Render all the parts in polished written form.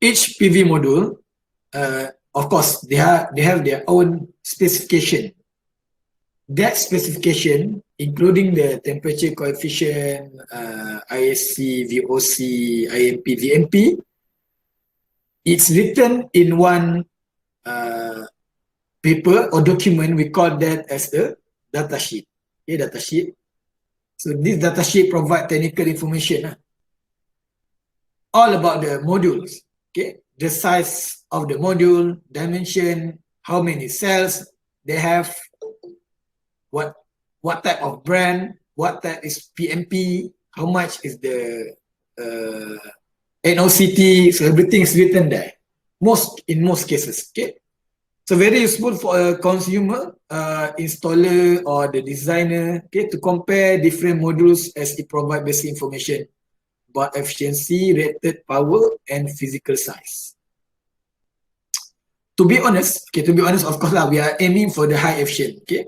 each PV module, of course, they have their own specification. That specification, including the temperature coefficient, ISC, VOC, IMP, VMP, it's written in one paper or document. We call that as the data sheet. Okay, data sheet. So this data sheet provide technical information all about the modules. Okay, the size of the module, dimension, how many cells they have, what type of brand, what type is PMP, how much is the NOCT. So everything is written there. In most cases. Okay. So very useful for a consumer, installer, or the designer, okay, to compare different modules as it provides basic information about efficiency, rated power, and physical size. To be honest, of course, we are aiming for the high efficient, okay.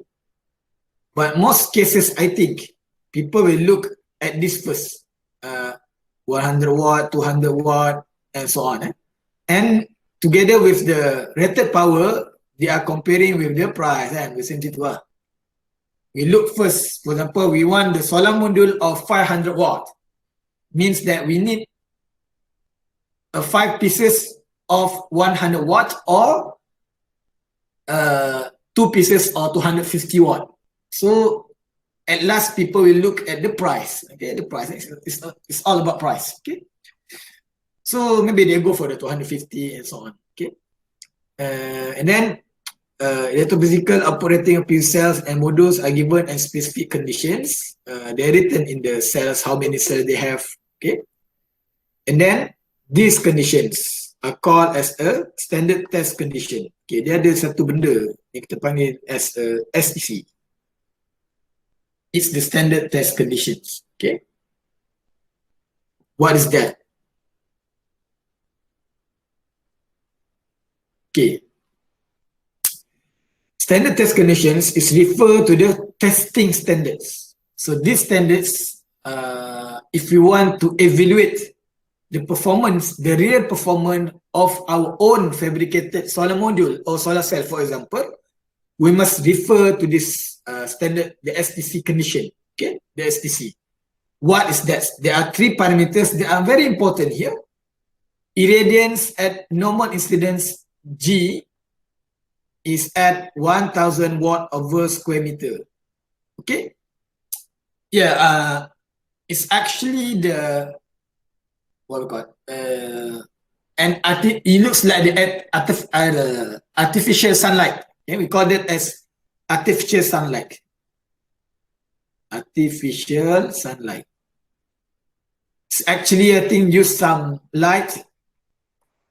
But most cases, I think, people will look at this first, 100 watt, 200 watt, and so on. And together with the rated power, they are comparing with the price. We look first, for example, we want the solar module of 500 watt. Means that we need 5 pieces of 100 watt or 2 pieces of 250 watt. So at last, people will look at the price. Okay, the price it's all about price. Okay, so maybe they go for the 250 and so on. Okay, and then electrophysical operating of PV cells and modules are given and specific conditions. They are written in the cells, how many cells they have. Okay, and then these conditions are called as a standard test condition. Okay, dia ada satu benda yang kita panggil as a STC. It's the standard test conditions. Okay, what is that? Okay, standard test conditions is refer to the testing standards. So these standards, if we want to evaluate the performance, the real performance of our own fabricated solar module or solar cell, for example, we must refer to this standard, the STC condition. Okay, the STC. What is that? There are 3 parameters that are very important here. Irradiance at normal incidence G is at 1000 watt over square meter. Okay. Yeah, it's actually the what we call and it looks like the artificial sunlight. Okay, we call it as artificial sunlight. Artificial sunlight. It's actually, I think, use some light.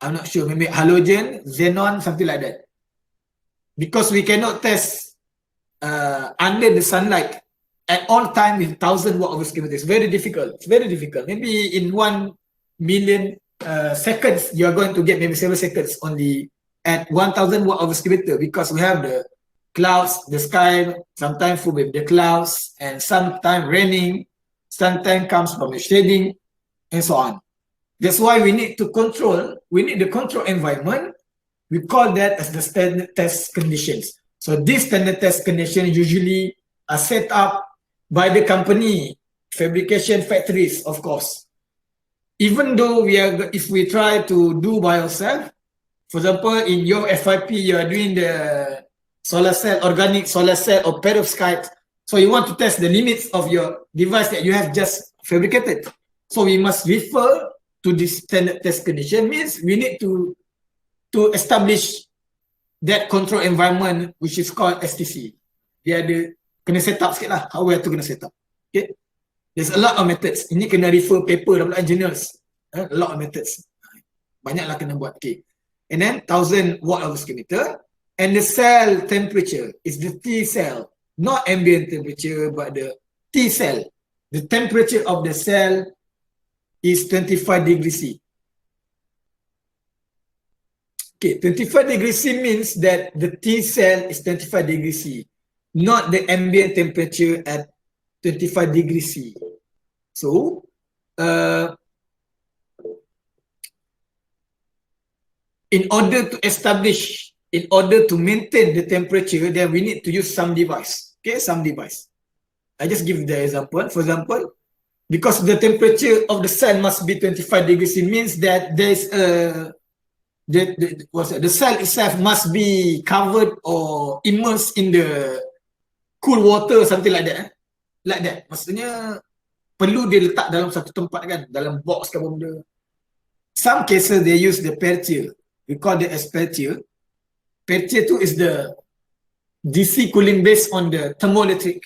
I'm not sure, maybe halogen, xenon, something like that. Because we cannot test under the sunlight at all time with 1000 watt over square meter. It's very difficult. It's very difficult. Maybe in 1 million seconds, you are going to get maybe 7 seconds only at 1000 watt over square meter, because we have the clouds, the sky, sometimes full with the clouds, and sometimes raining, sometimes comes from the shading, and so on. That's why we need to control, we need the control environment. We call that as the standard test conditions. So these standard test conditions usually are set up by the company, fabrication factories, of course. Even though if we try to do by ourselves, for example, in your FYP, you are doing the solar cell, organic solar cell or perovskite. So you want to test the limits of your device that you have just fabricated. So we must refer to this standard test condition. Means we need to establish that control environment, which is called STC. Dia ada kena set up sikit lah, hardware tu kena set up. Okay, there's a lot of methods. Ini kena refer paper daripada engineers. A lot of methods. Banyaklah kena buat. Okay, and then 1000 watt over square meter. And the cell temperature is the T cell, not ambient temperature, but the T cell. The temperature of the cell is 25 degrees C. Okay, 25 degrees C means that the T cell is 25 degrees C, not the ambient temperature at 25 degrees C. So, in order to establish, in order to maintain the temperature, then we need to use some device. Okay, some device. I just give the example. For example, because the temperature of the cell must be 25 degrees, it means that there is a the cell itself must be covered or immersed in the cool water, something like that. Like that. Maksudnya perlu dia letak dalam satu tempat kan, dalam box ke apa benda. Some cases they use the Peltier. We call it as Peltier. Peltier tu is the DC cooling based on the thermoelectric.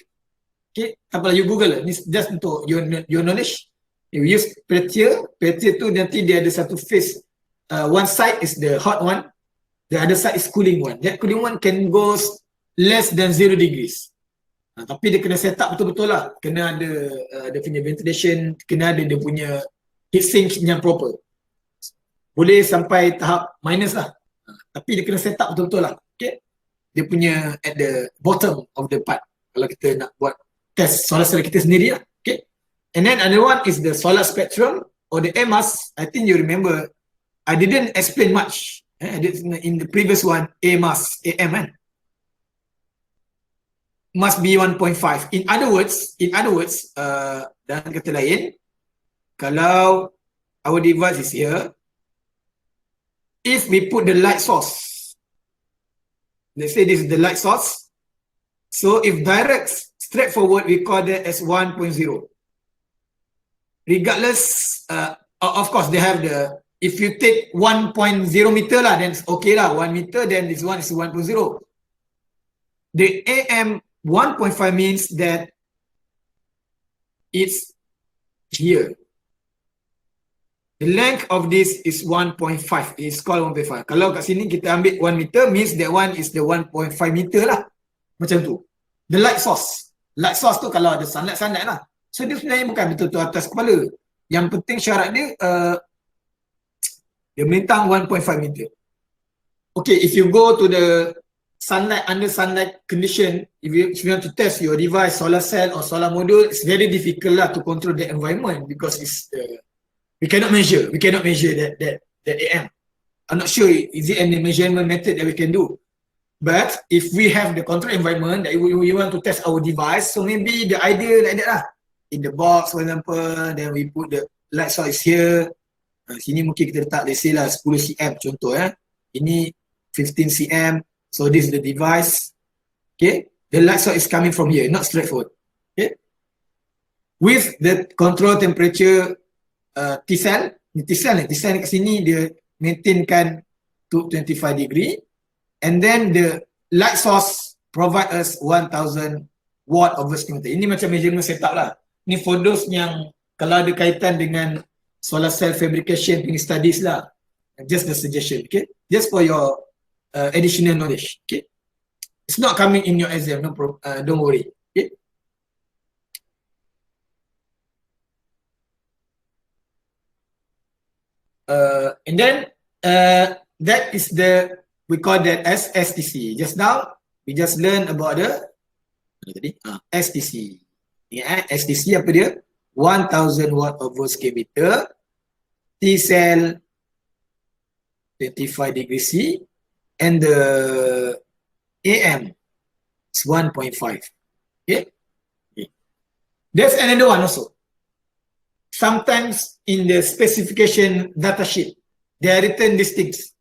Okay, apalah you Google, ni just untuk your knowledge. You use Peltier. Peltier tu nanti dia ada satu phase. One side is the hot one, the other side is cooling one. That cooling one can go less than 0 degrees. Tapi dia kena set up betul-betul lah. Kena ada dia punya ventilation, kena ada dia punya heat sink yang proper. Boleh sampai tahap minus lah. Tapi dia kena set up betul-betul lah. Okay? Dia punya at the bottom of the part. Kalau kita nak buat test solar cell kita sendiri lah. Okay? And then another one is the solar spectrum or the AMAS. I think you remember, I didn't explain much. In the previous one, AMAS, AM kan? Must be 1.5. In other words, dalam kata lain, kalau our device is here, if we put the light source, let's say this is the light source, so if direct, straightforward, we call that as 1.0. Regardless, of course, they have the, if you take 1.0 meter lah, then it's okay lah, 1 meter, then this one is 1.0. The AM 1.5 means that it's here. The length of this is 1.5. It's called 1.5. Kalau kat sini kita ambil 1 meter, means that one is the 1.5 meter lah. Macam tu. The light source. Light source tu kalau ada sunlight lah. So dia sebenarnya bukan betul-betul atas kepala. Yang penting syarat dia, dia melintang 1.5 meter. Okay, if you go to the sunlight, under sunlight condition, if you want to test your device, solar cell or solar module, it's very difficult lah to control the environment because it's we cannot measure that AM. I'm not sure is it any measurement method that we can do. But if we have the control environment that we want to test our device, so maybe the idea like that lah. In the box, for example, then we put the light source here. Sini mungkin kita letak, let's say lah 10 cm contoh ya. Ini 15 cm. So this is the device. Okay, the light source is coming from here, not straightforward. Okay, with the control temperature T-cell kat sini dia maintainkan to 25 degree, and then the light source provide us 1000 watt over square meter. Ini macam measurement setup lah. Ni for those yang kalau ada kaitan dengan solar cell fabrication punya studies lah. Just the suggestion, okay? Just for your additional knowledge, okay? It's not coming in your exam, no problem. Don't worry, okay? And then that is the, we call that as STC. Just now we just learned about the STC. Yeah, STC apa dia? 1000 watt over square meter. T-cell 25 degrees C. And the AM is 1.5. Okay? There's another one also. Sometimes in the specification data sheet, they are written these things.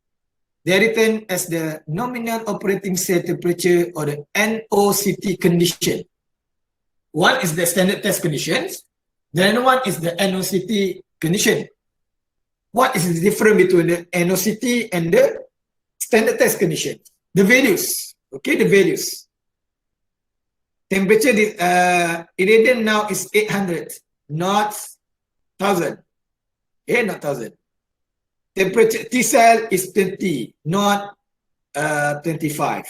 They are written as the nominal operating cell temperature or the NOCT condition. One is the standard test conditions. The other one is the NOCT condition. What is the difference between the NOCT and the standard test condition? The values, okay, the values. Temperature, irradiant now is 800, not 1000. Okay, not 1000. Temperature T-cell is 20, not 25.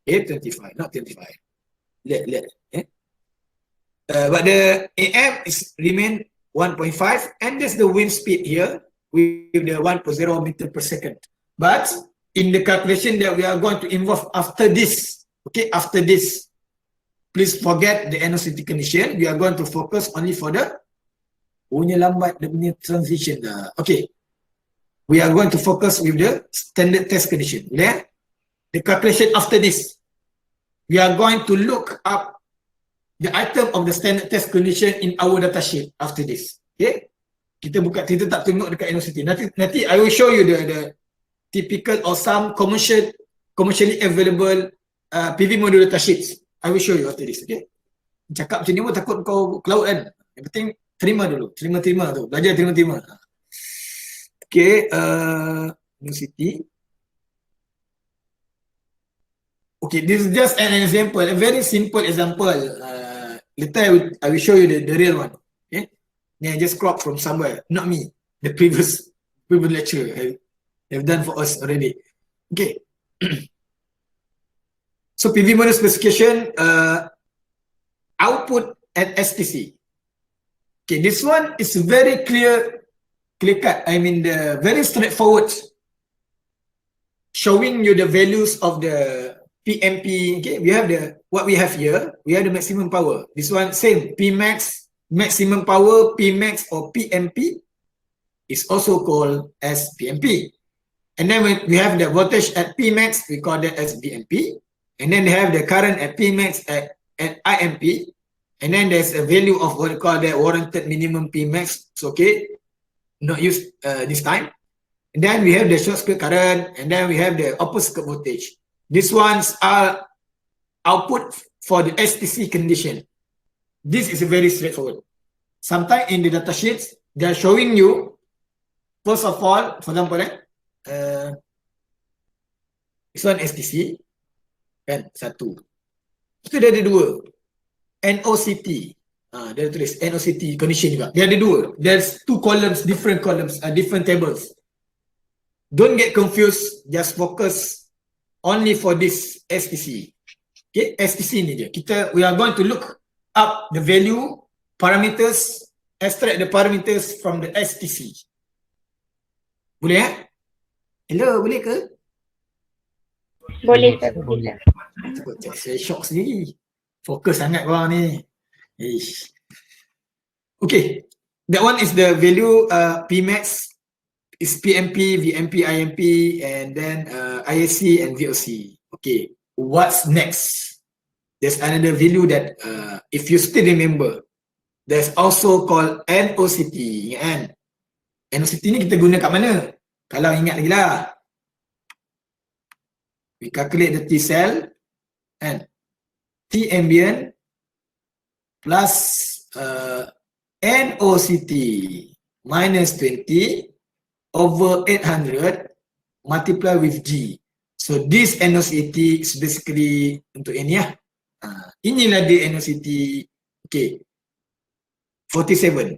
Okay, 25, not 25. But the AM is remain 1.5, and there's the wind speed here with the 1.0 meter per second. But in the calculation that we are going to involve after this, okay, after this, please forget the NOCT condition. We are going to focus only for the punya lambat, the punya transition. Okay. we are going to focus with the standard test condition. Yeah? The calculation after this, we are going to look up the item of the standard test condition in our data sheet after this. Okay? Kita tak tengok dekat NOCT. Nanti I will show you the typical or some commercially available PV module data sheets. I will show you after this. Okay? Cakap macam ni pun takut kau cloud kan. Yang penting terima dulu. Terima tu. Belajar terima. Okay. NOCT. Okay, this is just an example, a very simple example. Later I will show you the real one. Okay, I just crop from somewhere, not me. The previous lecture have done for us already. Okay. So PV module specification, output at STC. Okay, this one is very clear cut. I mean, very straightforward, showing you the values of the PMP. Okay, we have what we have here. We have the maximum power. This one same, Pmax, maximum power, Pmax or PMP is also called as PMP. And then when we have the voltage at Pmax, we call that as BMP. And then they have the current at Pmax at IMP. And then there's a value of what we call the warranted minimum Pmax. It's okay, not used this time. And then we have the short circuit current, and then we have the open circuit voltage. These ones are output for the STC condition. This is very straightforward. Sometimes in the data sheets, they are showing you, first of all, for example, this one STC, kan, satu. Itu dia ada dua. NOCT. Dia tulis NOCT condition juga. Dia ada dua. There's two columns, different tables. Don't get confused, just focus only for this STC. Okay, STC ni dia. We are going to look up the value, parameters, extract the parameters from the STC. Boleh Hello, boleh ke? Boleh. Saya shock sendiri. Fokus sangat korang ni. Okay, that one is the value Pmax. Is PMP, VMP, IMP, and then ISC and VOC. Okay, what's next? There's another value that if you still remember, there's also called NOCT. Kan? NOCT ni kita guna kat mana? Kalau ingat lagi lah. We calculate the T cell and T ambient plus NOCT minus 20 over 800 multiply with G. So this NOCT is basically untuk ini ya. Inilah dia NOCT. Okay, 47.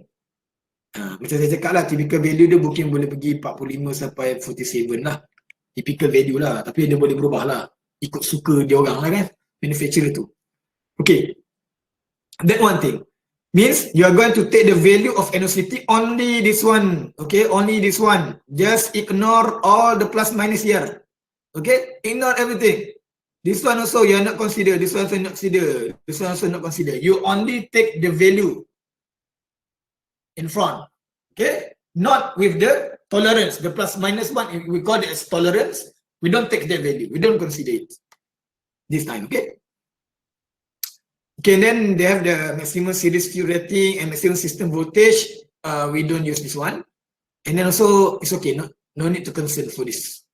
Macam saya cakap lah, typical value dia mungkin boleh pergi 45 sampai 47 lah. Typical value lah, tapi dia boleh berubah lah. Ikut suka dia orang lah kan, manufacturer tu. Okay, that one thing. Means you are going to take the value of NOCT only this one. Okay, only this one. Just ignore all the plus minus here. Okay, ignore everything. This one also you are not consider. This one also not consider. This one also not consider. You only take the value in front. Okay, not with the tolerance. The plus minus one, we call it as tolerance. We don't take that value. We don't consider it this time. Okay. Okay, then they have the maximum series Q rating and maximum system voltage. We don't use this one. And then also, it's okay, no need to consider for this.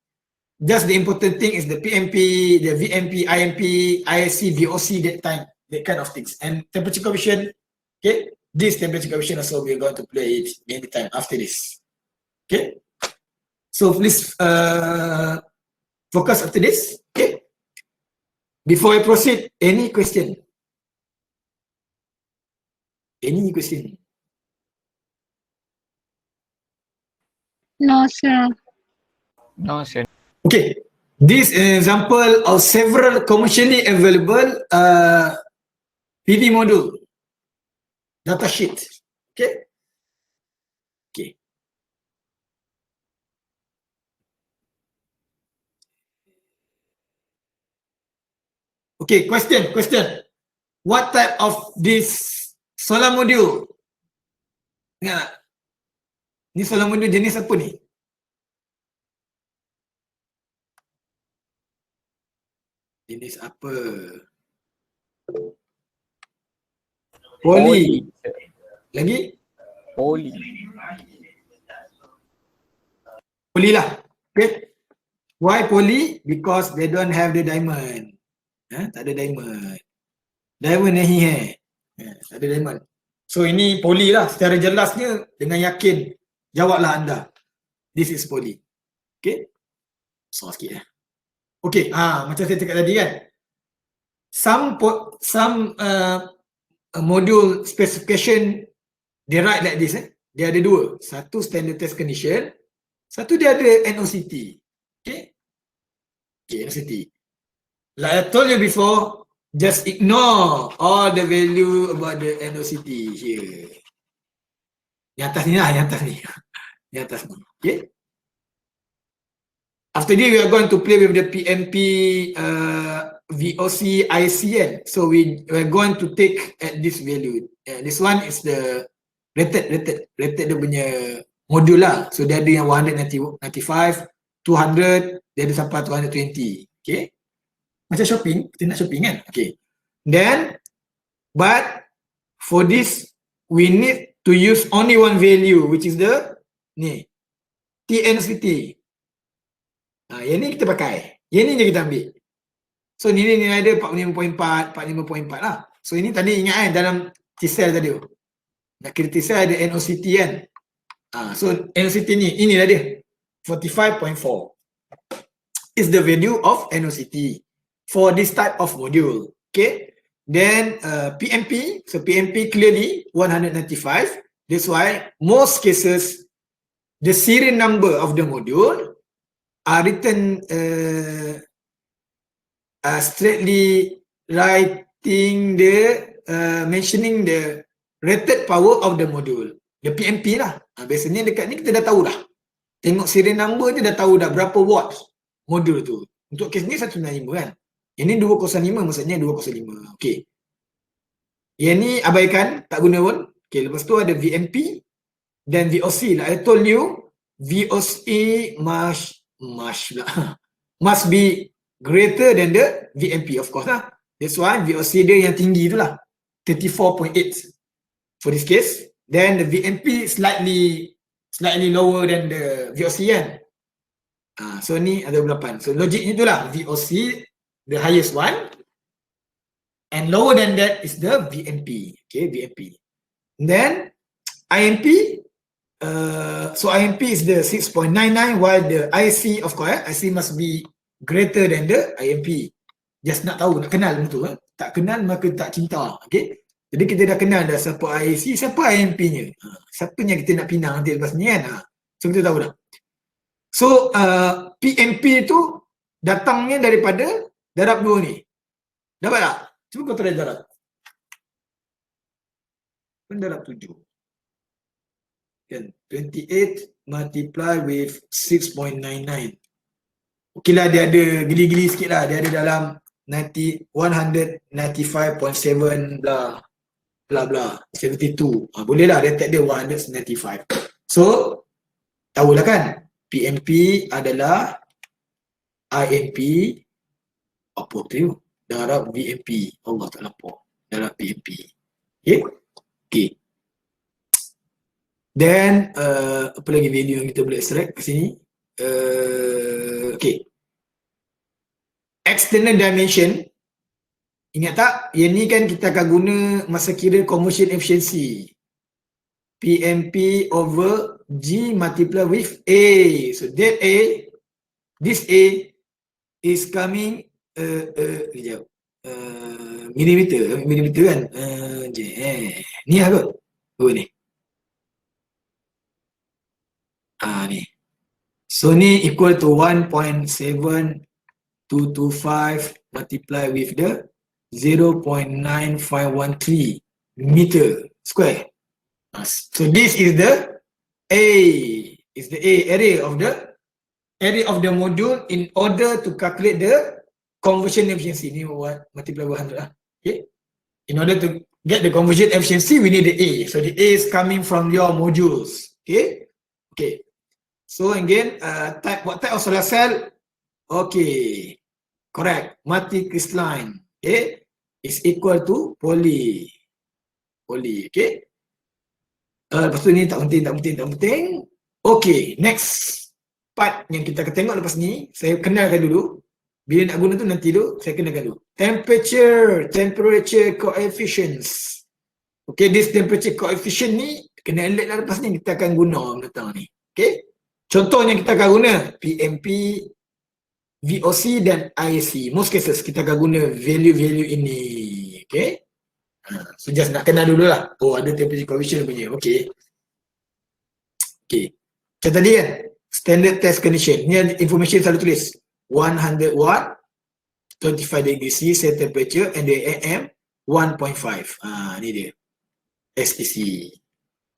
Just the important thing is the PMP, the VMP, IMP, ISC, VOC, that kind of things. And temperature coefficient, okay, this temperature coefficient also we are going to play it anytime after this. Okay, so please focus after this. Okay, before I proceed, any question? Any question? No, sir. No, sir. Okay, this is an example of several commercially available PV module data sheet. Okay. Okay. Okay, question. What type of this solar module? Ingat tak? Ni solar module jenis apa ni? Jenis apa? Poly. Lagi? Poly. Poly lah. Okay. Why poly? Because they don't have the diamond. Tak ada diamond. Diamond nahi hai. Tak ada diamond. So ini poly lah. Secara jelasnya dengan yakin jawablah anda. This is poly. Okay. So sikit Okay. Macam saya cakap tadi kan. Some module specification they write like this. Dia ada dua. Satu standard test condition. Satu dia ada NOCT. Okay. NOCT. Like I told you before, just ignore all the value about the NOCT here. Yang atas ni lah, yang atas ni. Yang atas ni. Okay. After this, we are going to play with the PMP VOC IC kan. So we are going to take at this value. This one is the rated dia punya modul lah. So dia ada yang 195, 200, dia ada sampai 220. Okay. Macam shopping, kita nak shopping kan. Okay. Then, but for this, we need to use only one value, which is the ni, TNCT. Yang ni kita pakai. Yang ni je kita ambil. So ni nilai dia 45.4, 45.4 lah. So ini tadi ingat kan dalam T-cell tadi. Nak kira T-cell ada NOCT kan. So NOCT ni, inilah dia. 45.4 is the value of NOCT for this type of module. Okay. Then PMP, so PMP clearly 195. That's why most cases the serial number of the module are written straightly writing the mentioning the rated power of the module, the PMP lah. Biasanya dekat ni kita dah tahu dah. Tengok serial number je dah tahu dah berapa watts modul tu. Untuk kes ni 195 kan. Yang ni 205 maksudnya 205. Okey. Yang ni abaikan, tak guna pun. Okey, lepas tu ada VMP dan VOC lah. I told you VOC must be greater than the VMP of course lah. That's why VOC dia yang tinggi tu lah. 34.8 for this case. Then the VMP slightly lower than the VOC kan. So ni ada 8. So logiknya tu lah. VOC the highest one. And lower than that is the VMP. Okay, VMP. And then IMP. So IMP is the 6.99 while the IC of course IC must be greater than the IMP. Just nak tahu, nak kenal betul kan? Tak kenal maka tak cinta. Okay. Jadi kita dah kenal dah siapa IC, siapa IMP-nya. Siapa yang kita nak pinang nanti lepas ni kan. So kita tahu dah. So PMP tu datangnya daripada darab 2 ni. Dapat tak? Cuba kau try darab. Darab 7. Kan 28 multiply with 6.99. Okey lah, dia ada geli-geli sikit lah. Dia ada dalam 195.7 blah blah blah 72. Boleh lah, rated dia 195. So tahulah kan, PMP adalah IMP apa tu? Darab VMP. Allah tak nampak. Darab PMP. Okay. Okay. Then apa lagi value yang kita boleh extract kat sini? Okay. External dimension. Ingat tak? Yang ni kan kita akan guna masa kira conversion efficiency. PMP over G multiply with A. So that A, this A is coming kejap. Millimeter kan? Ni lah kot. Oh ni. Ni. So ni equal to 1.7225 multiply with the 0.9513 meter square. So this is the A, is the area of the module in order to calculate the conversion efficiency. Ni what multiply by 100 lah. Okay. In order to get the conversion efficiency, we need the A. So the A is coming from your modules. Okay. Okay. So again, what type of solar cell? Okay. Correct. Multicrystalline, okay, is equal to poly. Okay. Lepas tu ni tak penting. Okay, next part yang kita akan tengok lepas ni, saya kenalkan dulu. Bila nak guna tu nanti dulu, saya kenalkan dulu. Temperature coefficients. Okay, this temperature coefficient ni, kena alert lah lepas ni, kita akan guna mendatang ni. Okay. Contohnya kita akan guna PMP, VOC dan IC. Most cases kita akan guna value-value ini. Okay. So just nak kenal dulu lah. Oh, ada temperature coefficient punya. Okay. Okay. Macam tadi kan, standard test condition. Ni ada information selalu tulis. 100 watt, 25 degree C set temperature and the AM 1.5. Ni dia. STC.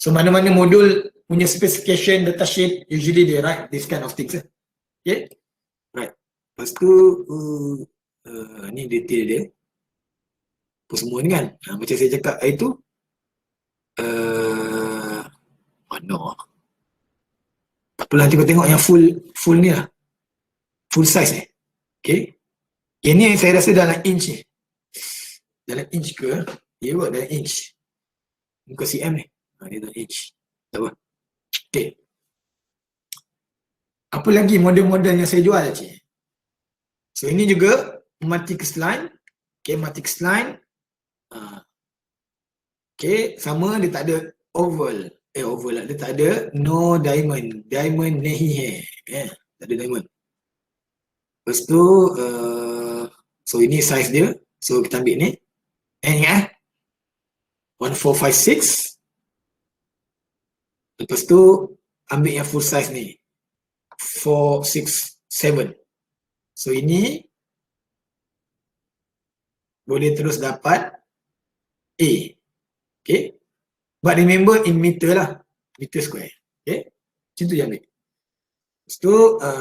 So mana-mana modul punya specification datasheet usually they write this kind of things. Okay. Right. Lepas tu ni detail dia. Apa semua ni kan. Macam saya cakap itu mana? Tak apalah, nanti kau tengok yang full ni lah. Full size ni. Okay. Yang ni saya rasa dalam inch ni. Dalam inch ke? Ya buat dalam inch. Muka cm ni. Dia dalam inch. Tak apa. Okay. Apa lagi model-model yang saya jual cik? So ini juga multicrystalline. Okay, multicrystalline. Okay, sama dia tak ada oval. Oval lah. Dia tak ada no diamond. Diamond nahi hai. Tak ada diamond. Lepas tu, so ini size dia. So kita ambil ni. Ingat 1456. Lepas tu, ambil yang full size ni. 467. So ini boleh terus dapat A. Okay. But remember in meter lah. Meter square. Okay. Macam tu je ambil. Lepas tu,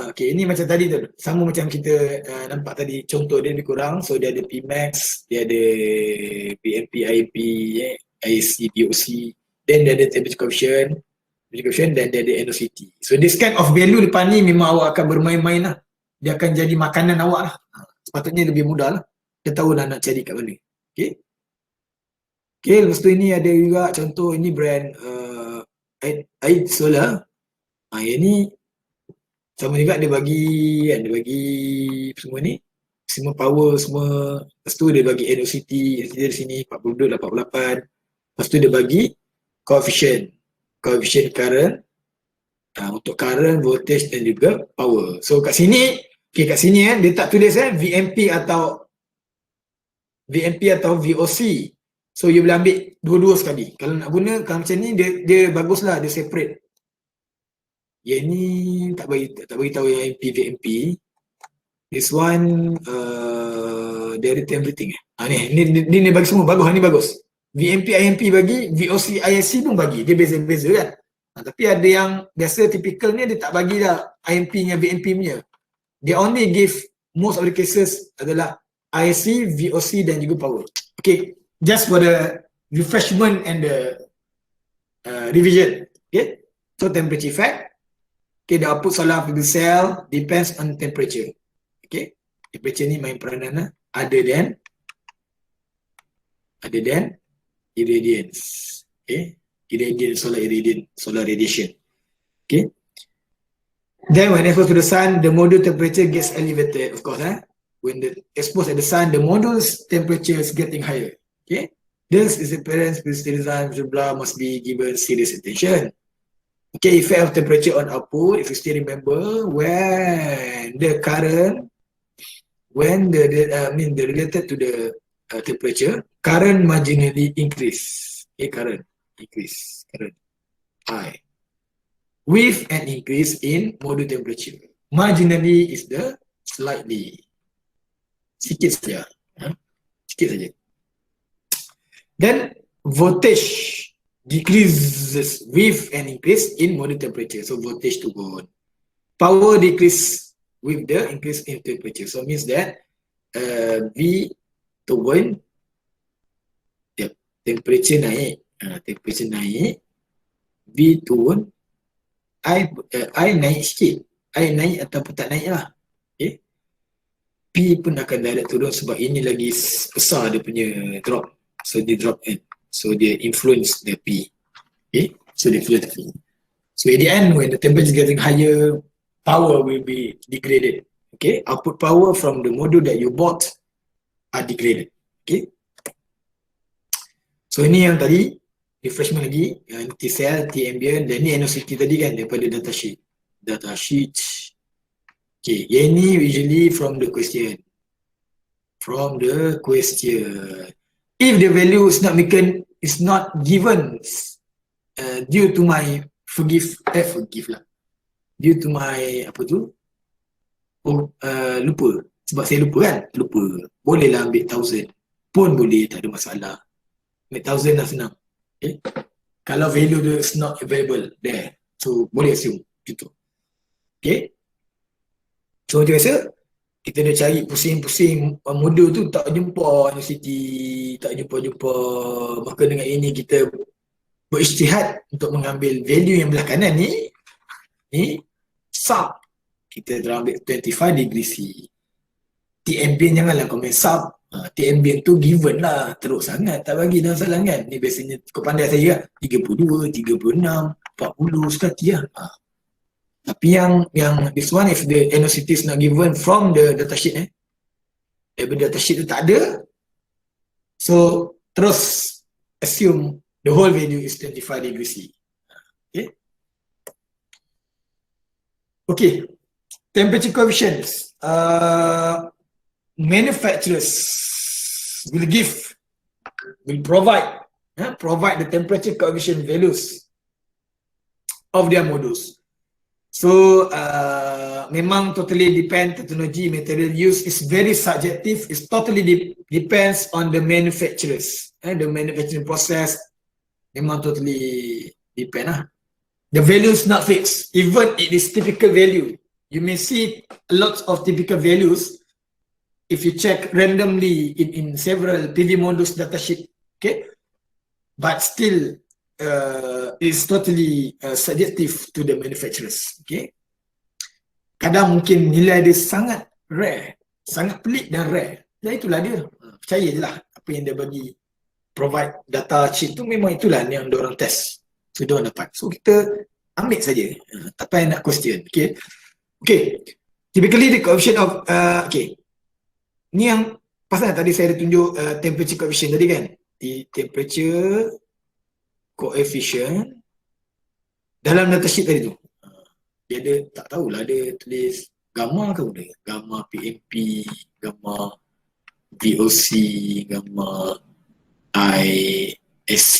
okay, ini macam tadi tu. Sama macam kita nampak tadi. Contoh dia lebih kurang. So dia ada Pmax, dia ada PMP, IMP, IC, VOC. Then dia ada temperature coefficient, dan dia ada NOCT. So this kind of value depan ni memang awak akan bermain-main lah. Dia akan jadi makanan awak lah. Sepatutnya lebih mudah lah. Kita tahu lah nak cari kat mana. Okay. Okay, lepas tu ini ada juga contoh ini brand Aid Solar. Yang ni sama juga dia bagi kan, dia bagi semua ni, semua power semua. Lepas tu dia bagi NOCT di sini 42, 88. Lepas tu dia bagi coefficient current untuk current, voltage dan juga power. So kat sini, okay, kat sini dia tak tulis VMP atau VOC. So you boleh ambil dua-dua sekali. Kalau nak guna kalau macam ni dia baguslah, dia separate. Yang ni tak bagi tahu yang MP VMP. This one dia ada everything. Ni bagi semua bagus, ni bagus. VMP IMP bagi, VOC ISC pun bagi. Dia beza-beza kan. Tapi ada yang biasa typical ni dia tak bagi dah IMP-nya VMP punya. They only give most of the cases adalah ISC, VOC dan juga power. Okay. Just for the refreshment and the revision. Okay. So temperature effect. Okay, the output solar of the cell depends on temperature. Okay. Temperature ni main peranan other than irradiance. Okay. Solar radiation. Okay. Then when exposed to the sun, the module temperature gets elevated, of course. When exposed at the sun, the module's temperature is getting higher. Okay. This is the parents design must be given serious attention. Okay, effect of temperature on output. If you still remember, when the current, the related to the temperature, current marginally increase. Okay, current high with an increase in module temperature. Marginally is the slightly, sikit saja, sikit saja. Then voltage decreases with an increase in module temperature. So voltage turun. Power decrease with the increase in temperature. So means that V turun, temperature naik, V turun, I naik sikit. I naik ataupun tak naik lah. Okay. P P pun akan direct turun sebab ini lagi besar dia punya drop. So dia drop N. So dia influence the P. Okay, so dia influence the P. So at the end, when the temperature is getting higher, power will be degraded. Okay, output power from the module that you bought are degraded. Okay. So ini yang tadi, refreshment lagi, T-cell, T-ambient, dan ni NOCT tadi kan daripada datasheet. Datasheet. Okay, yang ni usually from the question. From the question. If the value is not given due to my forgive lah. Due to my apa tu? Lupa. Sebab saya lupa kan? Lupa. Bolehlah ambil 1000. Pun boleh, tak ada masalah. Ambil 1000 dah senang. Okay? Kalau value dia is not available there. So boleh assume gitu. Okay? So macam biasa, kita dah cari pusing-pusing modul tu tak jumpa universiti, tak jumpa. Maka dengan ini kita berijtihad untuk mengambil value yang belah kanan ni sub. Kita dah ambil 25 degree C. T-ambient janganlah komen sub. T-ambient tu given lah, teruk sangat, tak bagi dalam salang kan. Ni biasanya kau pandai saya kan, 32, 36, 40 sekali lah. Tapi yang this one, if the NOCT is not given from the datasheet daripada datasheet tu tak ada, so terus assume the whole value is 25 degree C. Okay, temperature coefficients. Manufacturers will provide the temperature coefficient values of their modules. So memang totally depend, technology, material use is very subjective. It's totally depends on the manufacturers. The manufacturing process memang totally depend lah. The value is not fixed. Even it is typical value. You may see a lot of typical values if you check randomly in several PV modules datasheet. Okay, but still is totally subjective to the manufacturers. Okay, kadang mungkin nilai dia sangat rare, sangat pelik dan rare. Dan itulah dia. Percaya je lah apa yang dia bagi provide data sheet tu, memang itulah yang diorang test. So diorang dapat. So kita ambil saja. Tak payah nak question. Okay. Okay. Typically the coefficient of okay. Ni yang pasal tadi saya ada tunjuk temperature coefficient tadi kan. Di temperature coefficient dalam datasheet tadi tu. Dia ada, tak tahulah, dia tulis gamma ke boleh? Gamma PMP, gamma VOC, gamma ISC.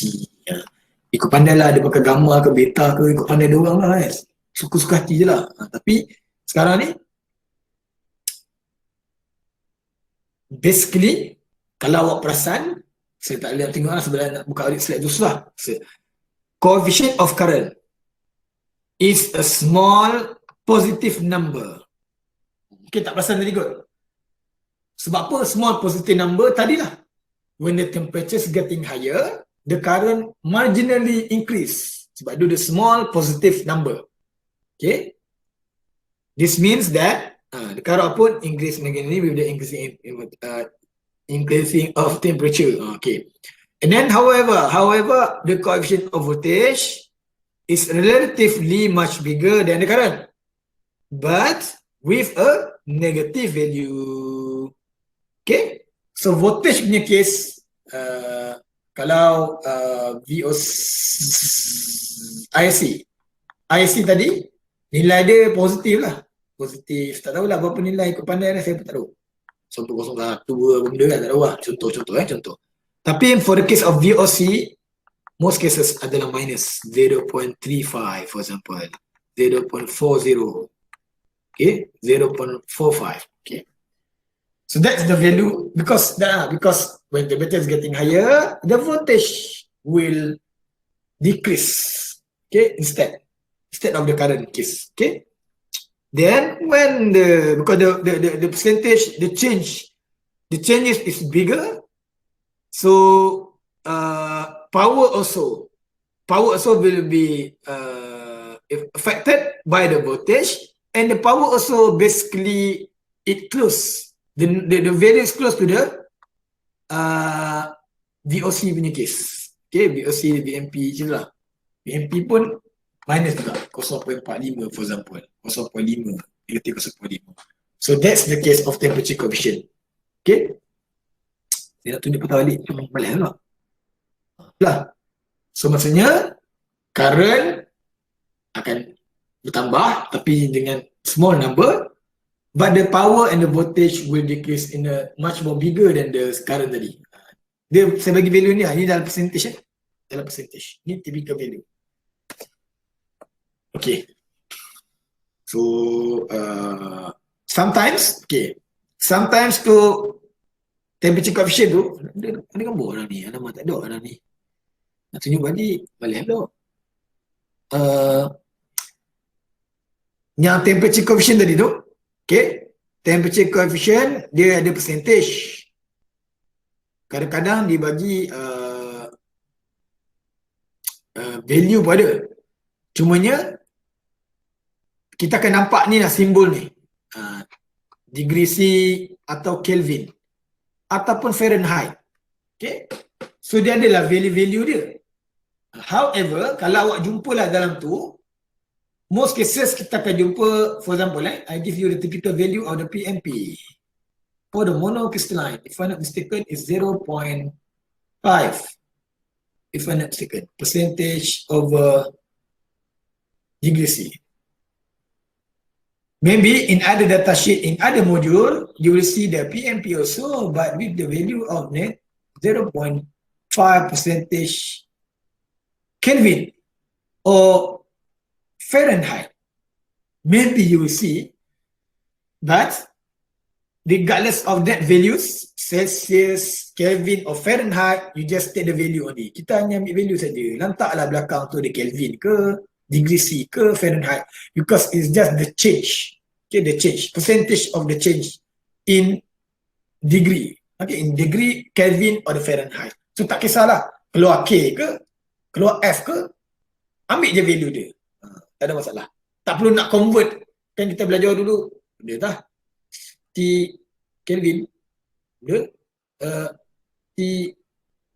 Ikut pandai lah dia pakai gamma ke beta ke, ikut pandai dia orang lah kan. Suka-suka hati je lah. Tapi sekarang ni basically kalau awak perasan, saya tak boleh tengok lah sebenarnya, nak buka audit slide tu susah. Coefficient of current is a small positive number. Okay, tak perasan tadi kot. Sebab apa small positive number? Tadilah, when the temperature is getting higher, the current marginally increase. Sebab itu the small positive number. Okay, this means that the current pun increase marginally with the increasing of temperature. Okay, and then however the coefficient of voltage is relatively much bigger than the current, but with a negative value. Okay, so voltage punya case, kalau VOC IC tadi nilai dia positif lah, positif, tak tahulah berapa nilai, ikut pandai lah, saya pun tak tahu. Contoh 0.1 apa benda kan, tak tahu lah, contoh. Tapi for the case of VOC, most cases adalah minus 0.35 for example, 0.40, okay, 0.45, okay. So that's the value, because when the temperature is getting higher, the voltage will decrease, okay, instead of the current case, okay. Then when because the percentage, the changes is bigger, so power also will be affected by the voltage, and the power also basically it close the value is close to the VOC punya case. Okay, VOC, VMP je lah. VMP pun minus juga 0.45 for example. 0.5 negatif 0.5. So that's the case of temperature coefficient. Okay. Saya nak tunjuk patah balik. Cuma balik lah. Lah. So maksudnya current akan bertambah tapi dengan small number, but the power and the voltage will decrease in a much more bigger than the current tadi. Dia saya bagi value ni, ini dalam percentage dalam percentage. Ni typical value. Okay. So sometimes to temperature coefficient tu ada gambar orang ni, nama tak ada orang ni. Nak tunjuk balik ada. Yang temperature coefficient tadi tu, okay, temperature coefficient dia ada percentage. Kadang-kadang dibagi value pun ada. Cumanya kita akan nampak ni lah simbol ni. Degree C atau Kelvin ataupun Fahrenheit. Okay. So dia adalah value-value dia. However, kalau awak jumpa lah dalam tu, most cases kita akan jumpa, for example, I give you the typical value of the PMP. For the monocrystalline, if I'm not mistaken, is 0.5. If I'm not mistaken, percentage over degree C. Maybe in other data sheet, in other module, you will see the PMP also, but with the value of 0.5 percentage Kelvin or Fahrenheit. Maybe you will see, but regardless of that values, Celsius, Kelvin or Fahrenheit, you just take the value only. Kita hanya ambil value saja. Letaklah belakang tu ada Kelvin ke, degree C ke, Fahrenheit, because it's just the change. Okay, the change, percentage of the change in degree. Okay, in degree, Kelvin or the Fahrenheit. So tak kisahlah keluar K ke, keluar F ke, ambil je value dia. Tak ada masalah. Tak perlu nak convert. Kan kita belajar dulu, dia dah T Kelvin, dia T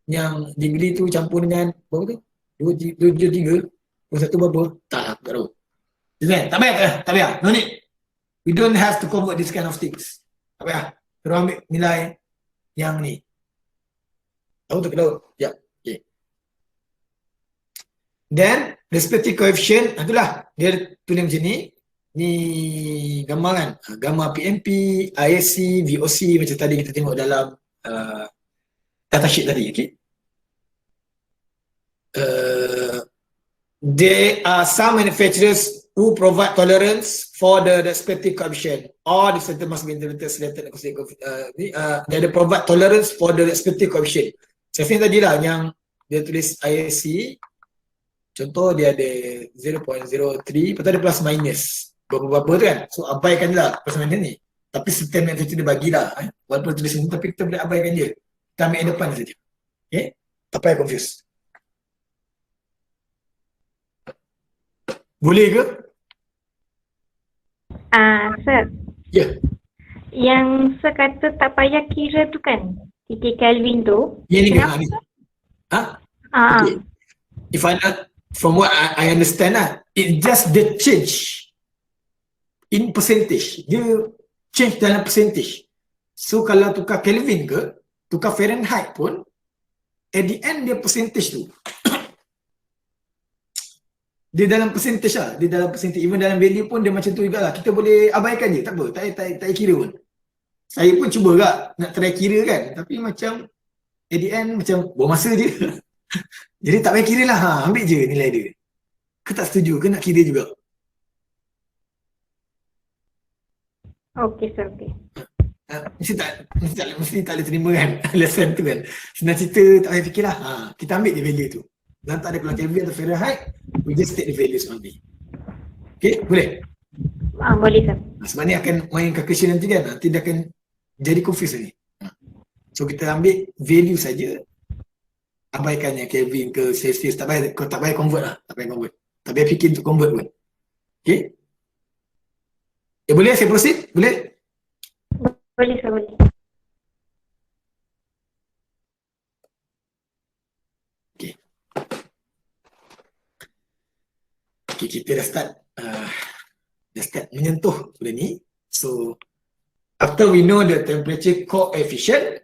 yang degree tu campur dengan berapa tu? 2, 3, 1 berapa? Tak tahu. Tak payah. No need. We don't have to convert this kind of things. Tak payah. Terus ambil nilai yang ni. Tahu tak tahu? Ya. Okay. Then, respective coefficient, itulah. Dia tulis macam ni. Ni gambar kan? Gambar PMP, ISC, VOC macam tadi kita tengok dalam datasheet tadi. Okay. There are some manufacturers who provide tolerance for the respective coefficient. All the center must be interpreted selected they provide tolerance for the respective coefficient. Saya rasa tadi lah yang dia tulis ISC, contoh dia ada 0.03, lepas tu ada plus minus berapa-berapa tu kan. So abaikan je lah plus minus ni. Tapi sistem yang kita bagilah, walaupun tulis ni, tapi kita boleh abaikan je. Kita ambil yang depan saja. Okay? Tak payah confuse. Boleh ke? Sir. Ya. Yeah. Yang Sir kata tak payah kira tu kan, titik Kelvin tu. Yang ni kan? Okay. If from what I understand lah, it's just the change in percentage. Dia change dalam percentage. So kalau tukar Kelvin ke, tukar Fahrenheit pun, at the end dia percentage tu. Dia dalam percentage lah. Dia dalam percentage. Even dalam value pun dia macam tu juga lah. Kita boleh abaikan je. Tak apa. Tak kira pun. Saya pun cuba juga nak try kira kan. Tapi macam at the end macam buang masa je. Jadi tak payah kira lah. Ambil je nilai dia. Ke tak setuju? Ke nak kira juga? Okay sir. Okay. Mesti tak boleh terima kan lesson tu kan. Senang cerita tak payah fikir lah. Kita ambil je value tu. Dan tak ada keluar Kelvin atau Fahrenheit, we just take the values only. Okay, boleh? Boleh sir. Sebab ni akan main calculation nanti kan, nanti dia akan jadi confuse ni. So kita ambil value saja, abaikannya Kelvin ke Celsius, tak payah convert lah, tak payah fikir untuk convert pun. Okay? Boleh saya proceed? Boleh? Boleh sir, boleh. Okay. Okay, kita dah start menyentuh benda ni. So, after we know the temperature coefficient,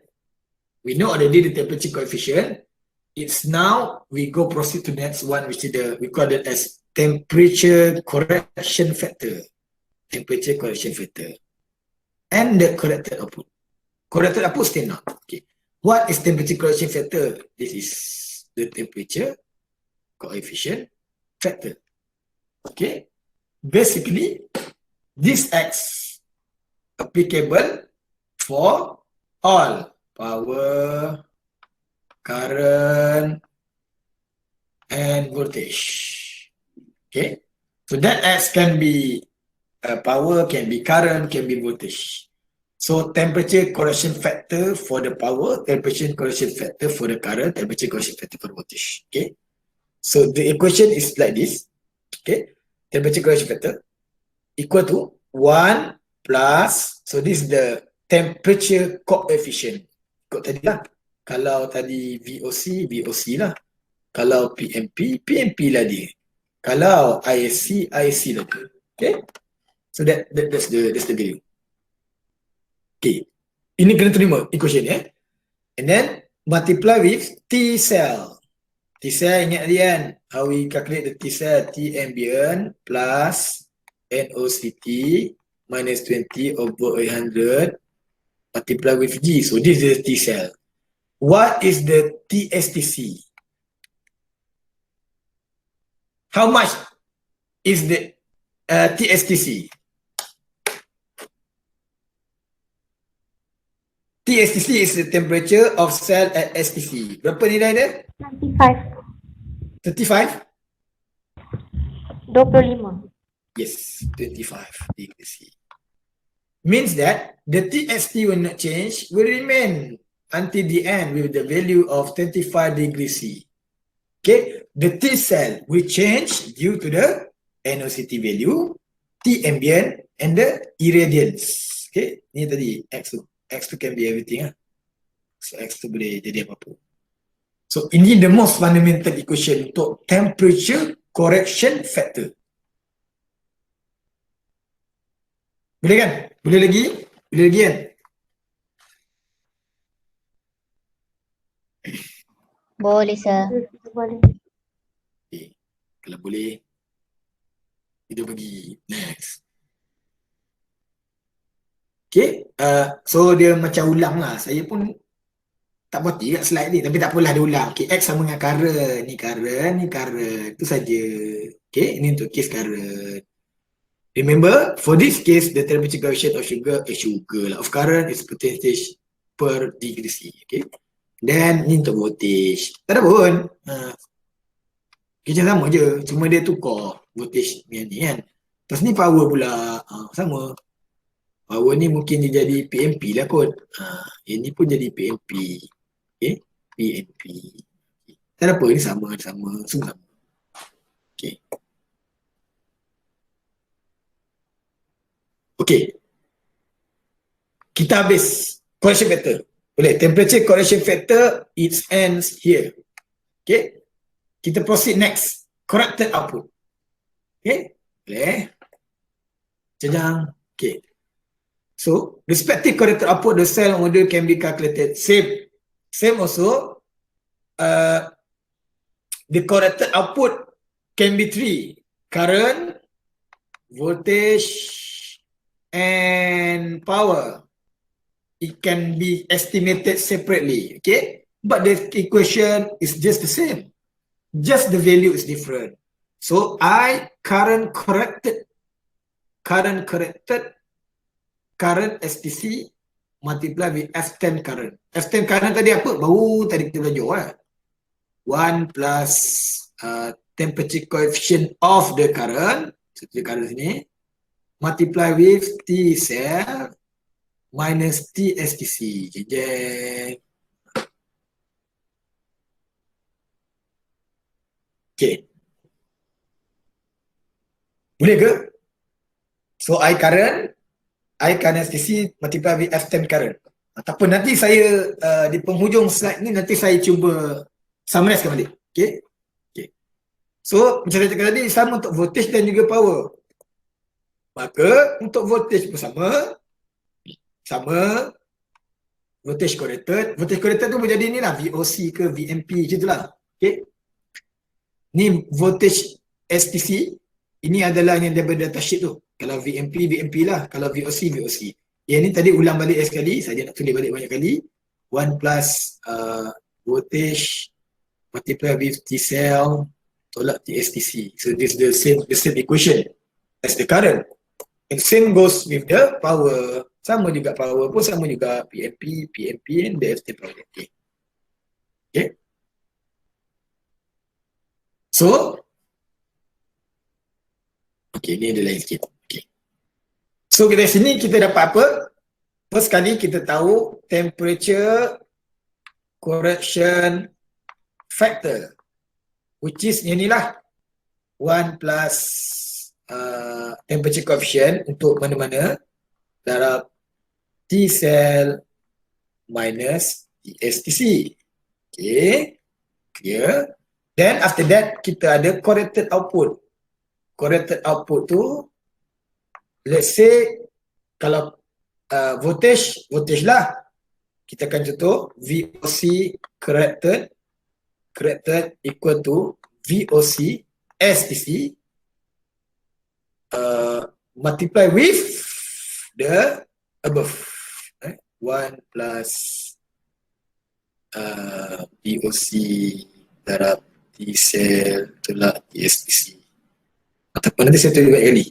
we know already the temperature coefficient. It's now we go proceed to the next one, which is we call it as temperature correction factor. Temperature correction factor. And the corrected output. Corrected output still not. Okay. What is temperature correction factor? This is the temperature coefficient factor. Okay. Basically, this X applicable for all power, current, and voltage. Okay. So that X can be power, can be current, can be voltage. So temperature correction factor for the power, temperature correction factor for the current, temperature correction factor for the voltage. Okay. So the equation is like this. Okay. Temperature correction factor equal to 1 plus, so this is the temperature coefficient. Ikut tadi lah. Kalau tadi VOC, VOC lah. Kalau PMP, PMP lah dia. Kalau ISC, ISC lah dia. Okay. So that's the value. Okay. Ini kena terima equation ya. And then multiply with T cell. T cell ingat tadi kan, how we calculate the T cell, T ambient plus NOCT minus 20 over 800 multiply with G. So this is the T cell. What is the TSTC? How much is the TSTC? TSTC is the temperature of cell at STC. Berapa nilai dia? 25. 35? 25. Yes, 25 degrees C. Means that the TST will not change, will remain until the end with the value of 25 degrees C. Okay, the T cell will change due to the NOCT value, T ambient, and the irradiance. Okay, ni tadi X tu. X tu can be everything. So X tu boleh jadi apa-apa. So ini the most fundamental equation untuk temperature correction factor. Boleh kan? Boleh lagi? Boleh lagi kan? Boleh, sir. Boleh. Okay. Kalau boleh, kita pergi next. Okay, so dia macam ulang lah. Saya pun tak berhenti kat slide ni, tapi tak apalah dia ulang. Okay, X sama dengan current, ni current, itu saja. Okay, ini untuk case current. Remember, for this case, the temperature coefficient of of current is percentage per degree C. Okay, then ni untuk voltage. Tak ada pun. Kerja sama je, cuma dia tukar voltage ni kan. Lepas ni power pula, sama. Power ni mungkin dia jadi PMP lah kot. Ini pun jadi PMP. Okay, PMP. Tak ada apa, ni sama. Semua sama. Okay. Okay. Kita habis correction factor. Boleh, temperature correction factor, it ends here. Okay. Kita proceed next. Corrected output. Okay. Boleh. Jajang. Okay. So, respective corrected output, the cell model can be calculated. Same also, the corrected output can be three: current, voltage, and power. It can be estimated separately, okay? But the equation is just the same. Just the value is different. So, current corrected, current STC multiply with F10 current. F10 current tadi apa? Baru tadi kita belajar 1 plus temperature coefficient of the current, the current sini, multiply with T cell minus T STC. Jeng. Okay. Boleh ke? So I current I current STC multiply with F10 current. Ataupun nanti saya di penghujung slide ni nanti saya cuba summarizekan balik. Okay. So macam saya cakap tadi, sama untuk voltage dan juga power. Maka untuk voltage pun sama voltage corrected. Voltage corrected tu menjadi ni lah VOC ke VMP macam tu lah. Okay. Ni voltage STC. Ini adalah yang daripada datasheet tu. Kalau VMP lah. Kalau VOC. Yang ni tadi ulang balik sekali. Saya nak tulis balik banyak kali. 1 plus voltage multiply with T cell tolak T STC. So this is the same equation as the current. And same goes with the power. Sama juga power pun sama juga PMP and the FT power. Okay. So ni ada lain sikit. Okay. So dari sini kita dapat apa? First kali kita tahu temperature correction factor, which is yang ni lah 1 plus temperature coefficient untuk mana-mana darab T cell minus TSTC. Okay, clear. Then after that kita ada corrected output. Corrected output tu, let's say kalau voltage lah, kita akan contoh VOC corrected equal to VOC STC multiply with the above. 1 plus VOC darab T cell tolak TSTC. Ataupun nanti saya tulis banyak kali.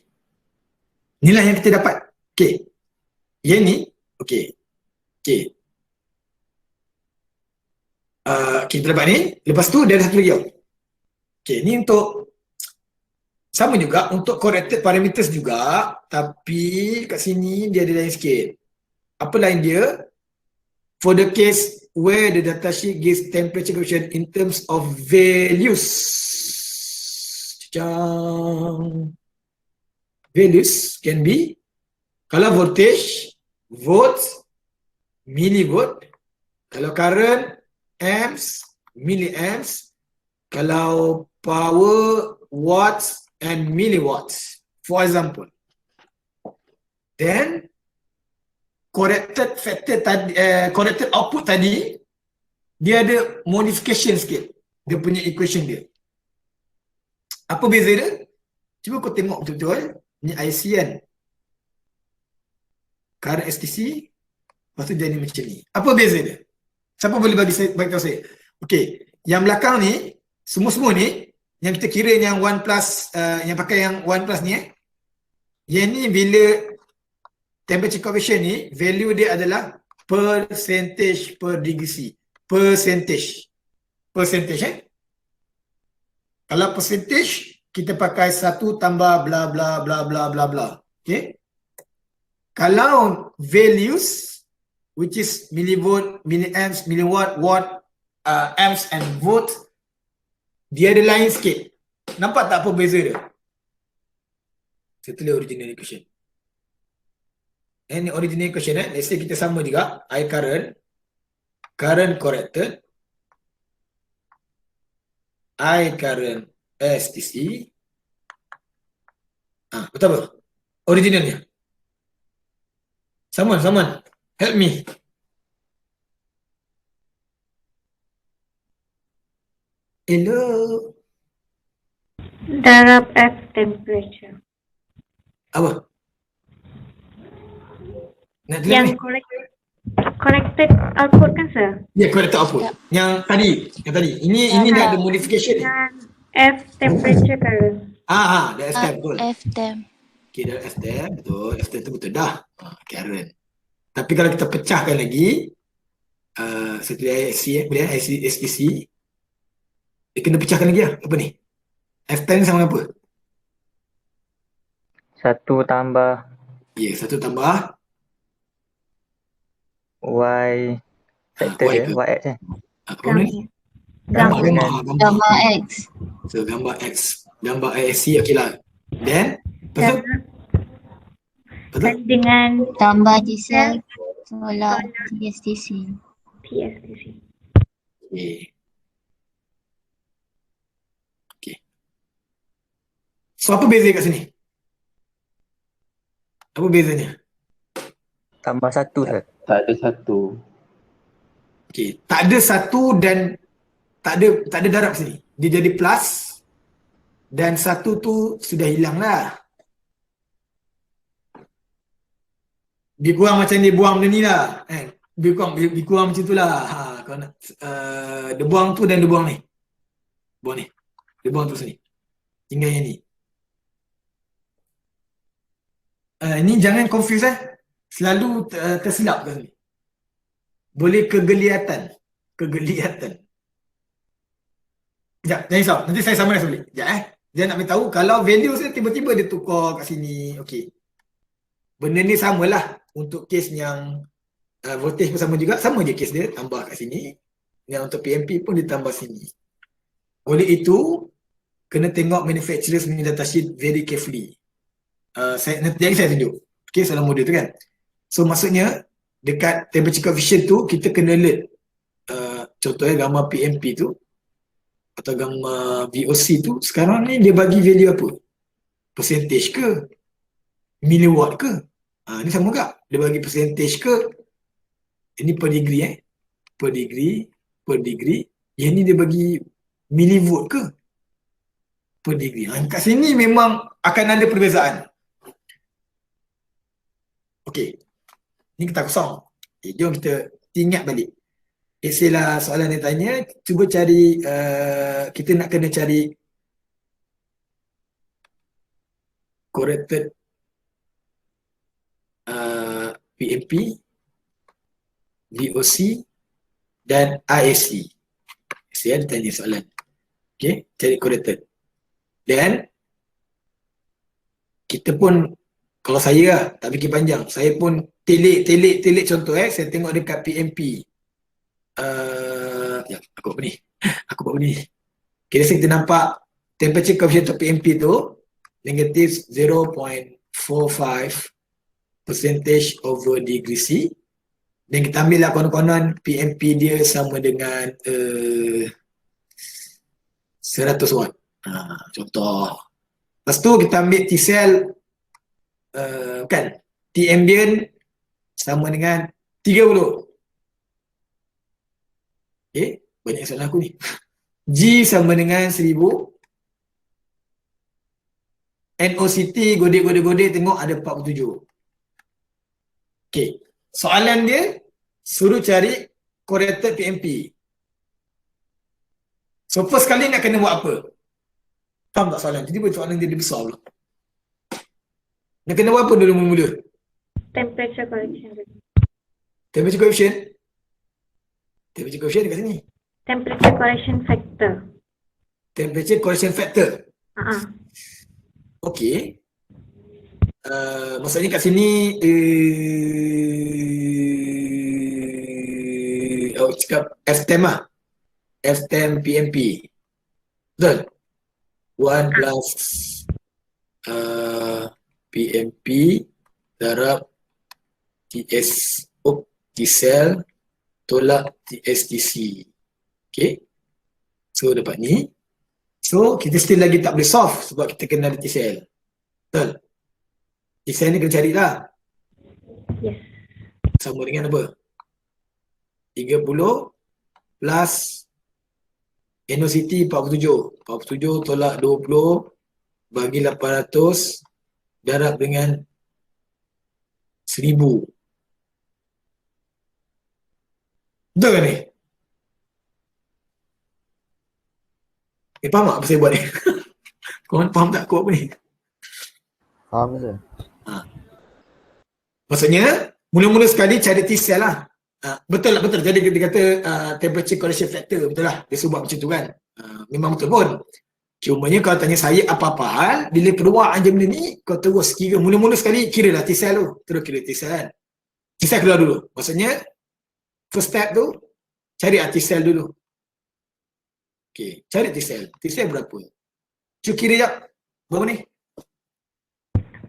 Inilah yang kita dapat. Okay. Yang ni, okay. Kita dapat ni. Lepas tu dia ada satu lagi. Okay, ni untuk sama juga untuk corrected parameters juga, tapi kat sini dia ada lain sikit. Apa lain dia? For the case where the datasheet gives temperature coefficient in terms of values. Values can be, kalau voltage, volts, millivolt. Kalau current, amps, milliamps. Kalau power, watts and milliwatts, for example. Then corrected factor tadi, corrected output tadi, dia ada modification sikit, dia punya equation dia. Apa beza dia? Cuba kau tengok betul-betul. Ni IC kan, current STC, lepas tu jadi macam ni. Apa beza dia? Siapa boleh bagi tahu saya? Okay, yang belakang ni, semua ni, yang kita kira yang 1 plus, yang pakai yang 1 plus ni, yang ni bila temperature coefficient ni, value dia adalah percentage per degree C. Percentage Kalau percentage, kita pakai 1 tambah bla bla bla bla bla bla. Okay. Kalau values, which is millivolt, milliamps, milliwatt, watt, amps and volt, dia ada lain sikit. Nampak tak apa beza dia? Saya tulis original equation. Ini original equation let's say kita sama juga. I current corrected, I current STC. Betul apa? Originalnya. Someone, help me. Hello. Darab F temperature. Apa? Nak tulis Yang ni? corrected output kan sir? Ya, corrected output. Yang tadi. Ini dah ada modification ni. Dan F temperature current. Dah F-Temp, betul. F-Temp. Okay, dah F-Temp, betul. F-Temp tu betul dah. Current. Tapi kalau kita pecahkan lagi, saya tulis IC, boleh IC STC. Dia kena pecahkan lagi lah. Apa ni? F-Temp ni sama apa? 1 tambah Ya, 1 tambah Y factor Y dia, ke? YX kan. apa ni? Gamma. Gamma X. So, gambar X. Gambar IC, okey lah. Then, lepas tu Kali dengan Tambah T-cell tolak TSTC. TSTC. Okay. Okay. So apa beza kat sini? Apa bezanya? Tambah 1 Ustaz. Tak ada satu. Okay. Tak ada satu dan tak ada darab sini. Dia jadi plus dan satu tu sudah hilang lah. Dia kurang macam dia buang benda ni lah. Dia kurang macam tu lah. Kalau nak, dia buang tu dan dia buang ni. Buang ni. Dia buang tu sini. Tinggal yang ni. Ni jangan confuse Selalu tersilap kat sini. Boleh kegeliatan. Kegeliatan. Sekejap, jangan risau. Nanti saya summarize balik. Sekejap Dia nak beritahu kalau value saya tiba-tiba dia tukar kat sini. Okey. Benda ni samalah untuk kes yang voltage pun sama juga. Sama je kes dia tambah kat sini. Yang untuk PMP pun ditambah sini. Oleh itu, kena tengok manufacturers punya datasheet very carefully. Nanti saya tunjuk. Okey, salah model tu kan. So maksudnya dekat temperature coefficient tu kita kena alert. Contohnya gamma PMP tu atau gamma VOC tu sekarang ni dia bagi value apa? Percentage ke? Milliwatt ke? Ni sama tak? Dia bagi percentage ke? Ini per degree Per degree. Yang ni dia bagi millivolt ke? Per degree. Kat sini memang akan ada perbezaan. Okey. Ni kita kosong. Jom kita ingat balik. Lah soalan dia tanya, cuba cari, kita nak kena cari corrected PMP, VOC dan ISC. Saya ada tanya soalan. Okay, cari corrected. Dan kita pun, kalau saya lah, tak fikir panjang, saya pun telik contoh saya tengok dekat PMP. Aku buat ni. Okay, so kita nampak temperature coefficient of PMP tu negatif 0.45 percentage over degree C. Dan kita ambil lah konon-konon PMP dia sama dengan 100 watt. Contoh. Lepas tu kita ambil T-cell kan, T ambient sama dengan 30. Okay, banyak soalan aku ni. G sama dengan 1000. NOCT godek tengok ada 47. Okay, soalan dia suruh cari corrected PMP. So first kali nak kena buat apa? Faham tak soalan? Jadi soalan dia besar pula. Nak kena buat apa dulu mula-mula? Temperature correction. Temperature coefficient? Temperature coefficient dekat sini. Temperature correction factor. Temperature correction factor. Okey. Maksudnya kat sini cakap F-tem lah. F-tem PMP. Betul? 1 plus PMP darab T-cell tolak TSTC. Okay. So dapat ni. So kita still lagi tak boleh solve sebab kita kena ada T-cell. Betul? T-cell ni kena carilah. Yes. Sama dengan apa? 30 plus NOCT 47. 47 tolak 20 bagi 800 darab dengan 1000. Betul ke ni? Faham tak apa saya buat ni? Korang faham tak aku apa ni? Faham je. Maksudnya, mula-mula sekali cari T-cell lah. Betul lah, betul. Jadi dia kata temperature correction factor, betul lah. Dia sebut macam tu kan. Memang betul pun. Cumanya kalau tanya saya apa-apa hal, bila keluar je benda ni, kau terus kira. Mula-mula sekali kira lah T-cell tu. Terus kira T-cell kan. T-cell keluar dulu. Maksudnya, first step tu, cari T-cell dulu. Okay, cari T-cell. T-cell berapa? Cuba kira jap. Berapa ni?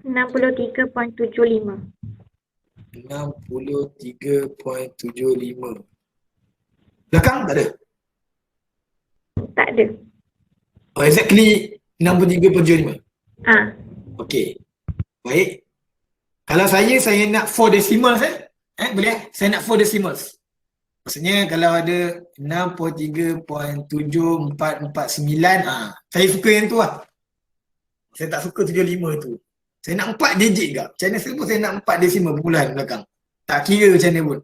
63.75. 63.75. Belakang tak ada? Tak ada. Oh, exactly 63.75. Okey. Baik. Kalau saya nak 4 decimals boleh? Saya nak 4 decimals. Maksudnya kalau ada 63.7449, saya suka yang tu lah. Saya tak suka 75 tu. Saya nak 4 digit ke? Macam mana sebut saya nak 4 desimal perpuluhan belakang. Tak kira macam mana pun.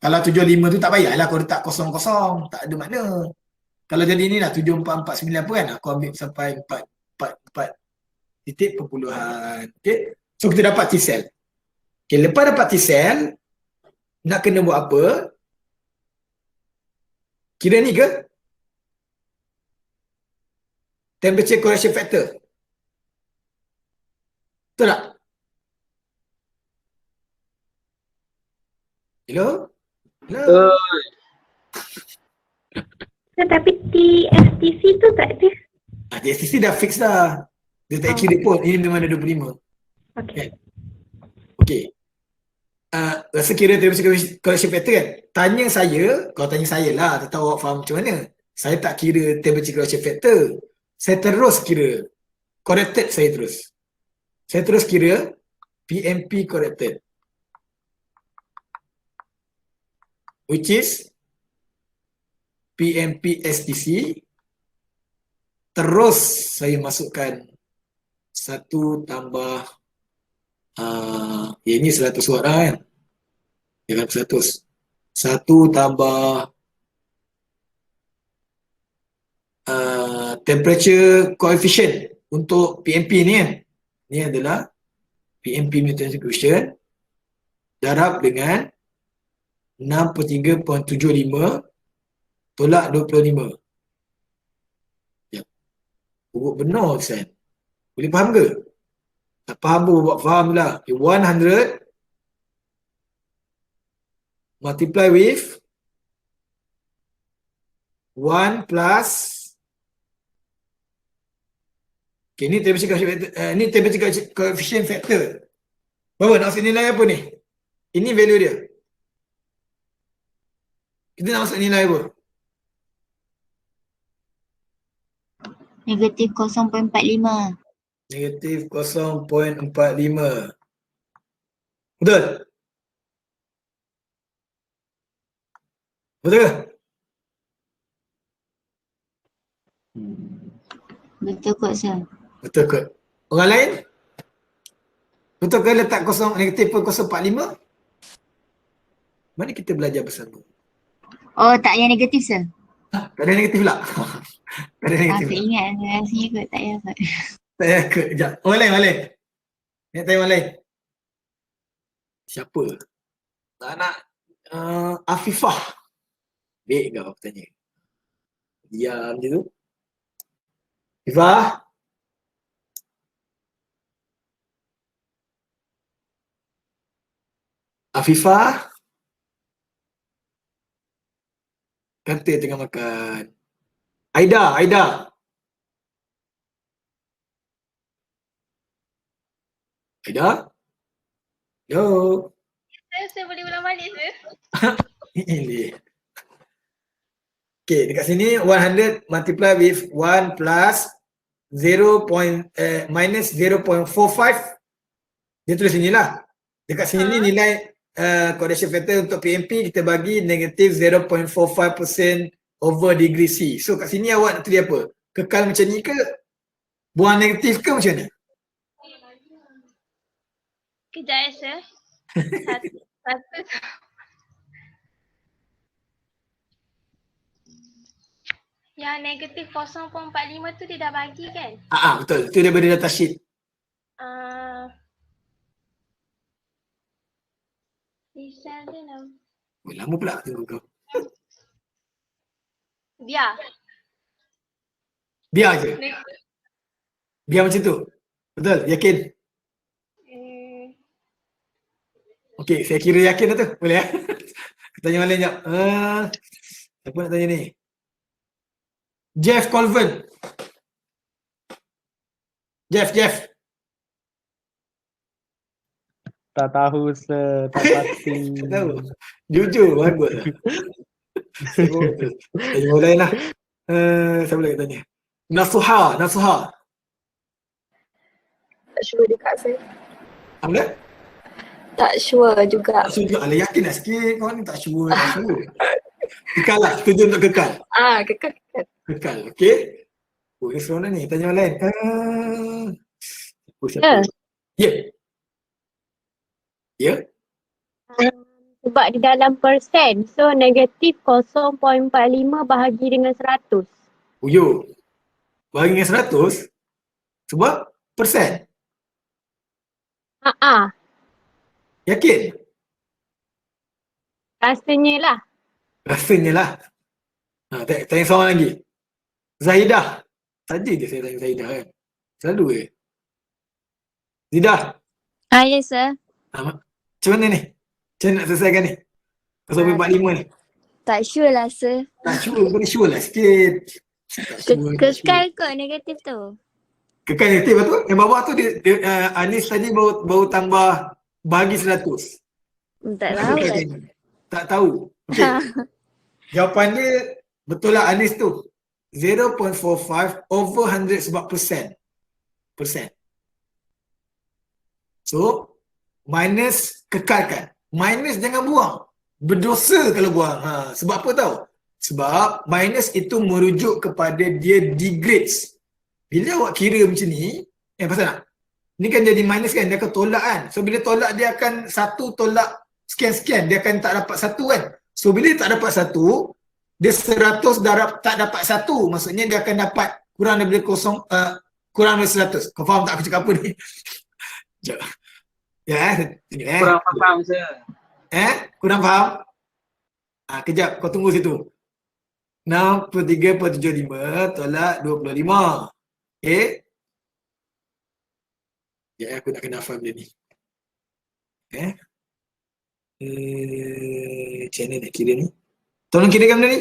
Kalau 75 tu tak payahlah kau letak kosong-kosong. Tak ada makna. Kalau jadi ni lah 7449 pun kan, aku ambil sampai 4 titik perpuluhan. Okay. So kita dapat T-cell. Okay, lepas dapat T-cell, nak kena buat apa? Kira ni ke? Temperature correction factor. Betul tak? Hello? Hello? Tapi TSTC tu tak ada. TSTC dah fix dah. Dia tak kira pun. Ini memang ada 25. Okey. Okey. Rasa kira temperature correction factor kan? Tanya saya, kalau tanya saya lah, tak tahu awak faham macam mana. Saya tak kira temperature correction factor. Saya terus kira corrected saya terus. Saya terus kira PMP corrected. Which is PMP STC. Terus saya masukkan 1 tambah ini 100 watt lah kan. Dia 100. 1 tambah temperature coefficient untuk PMP ni kan. Ni adalah PMP mutation coefficient darab dengan 63.75 tolak 25. Ya. Urut benar Ustaz. Boleh faham ke? Tak faham pun buat faham lah. Okay, 100 multiply with 1 plus ni temperature coefficient factor. Berapa nak masuk nilai apa ni? Ini value dia. Kita nak masuk nilai apa? Negatif 0.45. Negatif 0.45. Betul? Betul ke? Betul kot, Sir. Betul ke? Orang lain? Betul ke letak negatif 0.45? Mana kita belajar bersama? Oh, tak payah negatif, Sir. Tak ada negatif pula. Tak ada negatif Saya pula. ingat rasanya kot, tak payah kot. Tak payah ke? Sekejap. Orang lain. Nak tanya orang lain. Siapa? Tak nak Afifah. Baik kau aku tanya. Diam je tu. Afifah. Afifah. Kata tengah makan. Aida. Aida? Hello? Saya boleh ulang balik, Sir? Ini. Okay, dekat sini 100 multiply with 1 plus minus 0.45. Dia tulis sini lah. Dekat sini nilai correction factor untuk PMP kita bagi negatif 0.45% over degree C. So kat sini awak nak tulis apa? Kekal macam ni ke? Buang negatif ke macam ni? Kejap ya, Sir. Satu. Yang negatif 0.45 tu dia dah bagi kan? Betul. Itu daripada data sheet. T-cell dia nak. Lama pula tunggu kau. Biar. Biar je. Biar macam tu. Betul? Yakin? Okey, saya kira yakin dah tu. Boleh ya? Tanya orang lain sekejap. Siapa nak tanya ni? Jeff Colvin. Jeff. Tak tahu sir, tak pasti. Tak tahu. Jujur, bagus lah. Tanya orang lain lah. Siapa lagi tanya? Nasuha. Tak sure juga saya. Apa dia? Tak sure juga. Tak sure. Alah yakin lah sikit. Kau ni tak sure. Kekal lah. Setuju untuk kekal. Kekal. Kekal, okey. Oh, ni seronok ni. Tanya orang lain. Siapa? Ya. Ya? Sebab di dalam persen, so negatif 0.45 bahagi dengan 100. Uyuk. Bagi dengan 100. Sebab persen. Yakin? Rasanya lah. Rasanya lah. Tanya seorang lagi. Zahidah. Saja je saya tanya Zahidah kan. Selalu ke? Zidah. Yes sir. Macam mana ni? Macam mana nak selesaikan ni? 0.45 ni. Tak sure lah sir. Tak sure, kena sure lah sikit. Tak sure, tak sure. Kekal kot negatif tu. Kekal negatif betul? Yang bawah tu Anis tadi baru tambah bahagi 100. Tak tahu lah. Tak tahu. Okay. Jawapan dia betul lah Anis tu. 0.45 over 100 sebab persen. So, minus kekalkan. Minus jangan buang. Berdosa kalau buang. Sebab apa tahu? Sebab minus itu merujuk kepada dia degrades. Bila awak kira macam ni, pasal nak? Ni kan jadi minus kan, dia akan tolak kan. So bila tolak dia akan satu tolak sekian-sekian, dia akan tak dapat satu kan. So bila tak dapat satu, dia 100 tak dapat satu. Maksudnya dia akan dapat kurang daripada kurang daripada 100. Kau faham tak aku cakap apa ni? Sekejap. Tunjuk Kurang faham saya. Kurang faham? Kejap, kau tunggu situ. 63.75 tolak 25. Okay? Aku nak kena hafal benda ni. Macam mana nak kira ni? Tolong kirakan benda ni.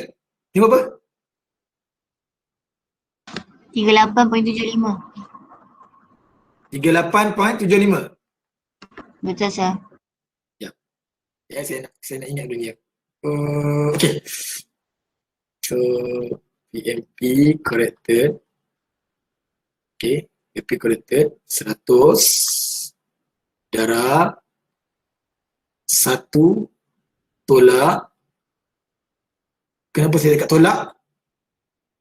Ni berapa? 38.75. 38.75. Betul sir. Saya nak ingat dulu ya. Okay. So, PMP corrected. Okay. PMP corrected. 100 darab 1 tolak. Kenapa saya dekat tolak?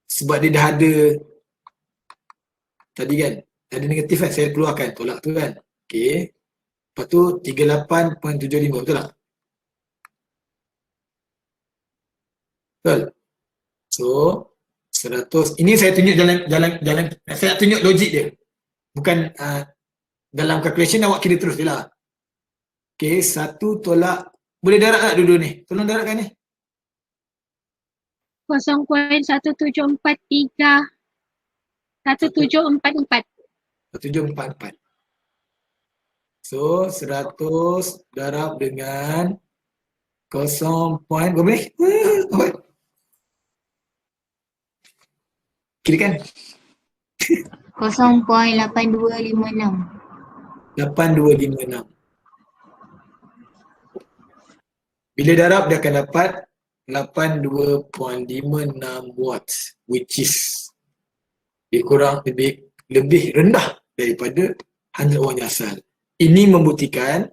Sebab dia dah ada tadi kan. Ada negatif kan. Saya keluarkan tolak tu kan. Okay. Lepas tu 38.75 betul tak? Betul. So 100. Ini saya tunjuk jalan saya tunjuk logik dia. Bukan dalam calculation awak kira terus je lah. Okay, 1 tolak. Boleh darat tak dulu ni? Tolong daratkan ni. 0.1743 1744. 1744. So 100 darab dengan 0. Berapa ni? Kira kan? 0.8256. 8256. Bila darab dia akan dapat 82.56 watts, which is lebih rendah daripada 100 watt yang asal. Ini membuktikan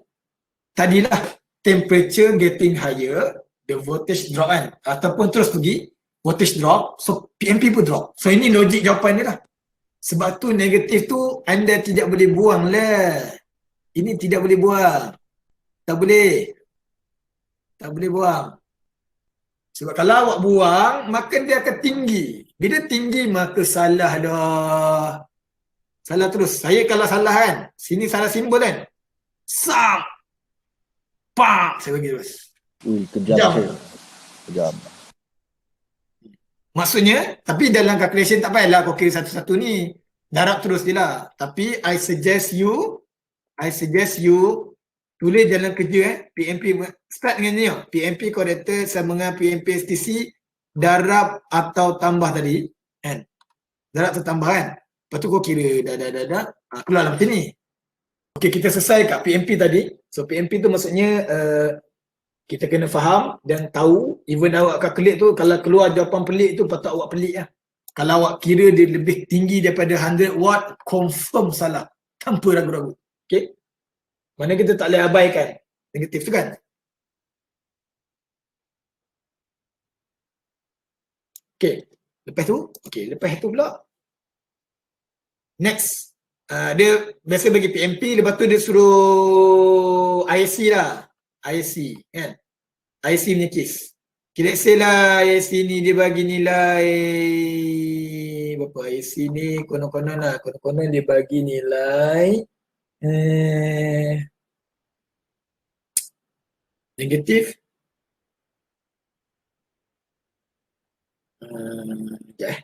tadilah temperature getting higher, the voltage drop kan, ataupun terus pergi voltage drop, so PMP pun drop. So ini logik jawapan dia lah. Sebab tu negatif tu anda tidak boleh buang lah. Ini tidak boleh buang. Tak boleh buang. Sebab kalau awak buang, maka dia akan tinggi. Bila tinggi maka salah dah. Salah terus. Saya kalau salah kan, sini salah simbol kan. Sam. Pam. Saya bagi terus. Kejam. Kejam. Maksudnya, tapi dalam calculation tak payahlah kau kira satu-satu ni. Darab terus je lah. Tapi I suggest you tulis dalam kerja PMP, start dengan ni PMP corrected sama dengan PMP STC darab atau tambah tadi kan. Darab atau tambah kan. Lepas tu kau kira dah keluar lah macam ni. Okay, kita selesai kat PMP tadi. So PMP tu maksudnya kita kena faham dan tahu, even awak calculate tu, kalau keluar jawapan pelik tu patut awak pelik lah. Kalau awak kira dia lebih tinggi daripada 100 watt, confirm salah. Tanpa ragu-ragu. Okay. Mana kita tak boleh abaikan negatif tu kan. Okay. Lepas tu pula. Next. Dia biasa bagi PMP, lepas tu dia suruh IC lah. IC kan. IC punya case. Okay, let's say lah IC ni dia bagi nilai berapa IC ni, konon-konon lah. Konon-konon dia bagi nilai negatif. Sekejap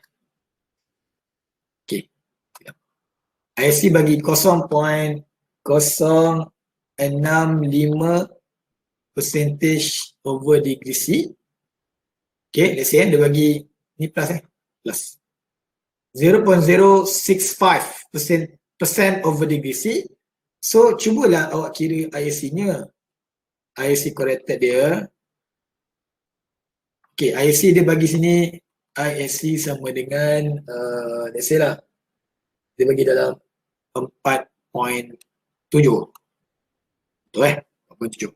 Okay. IC bagi 0.065 percentage over degree C. Okay, let's say dia bagi ni plus plus 0.065% over degree C. So cubalah awak kira IC-nya. IC corrected dia. Okay, IC dia bagi sini IC sama dengan let's say lah dia bagi dalam 4.7. Betul 4.7.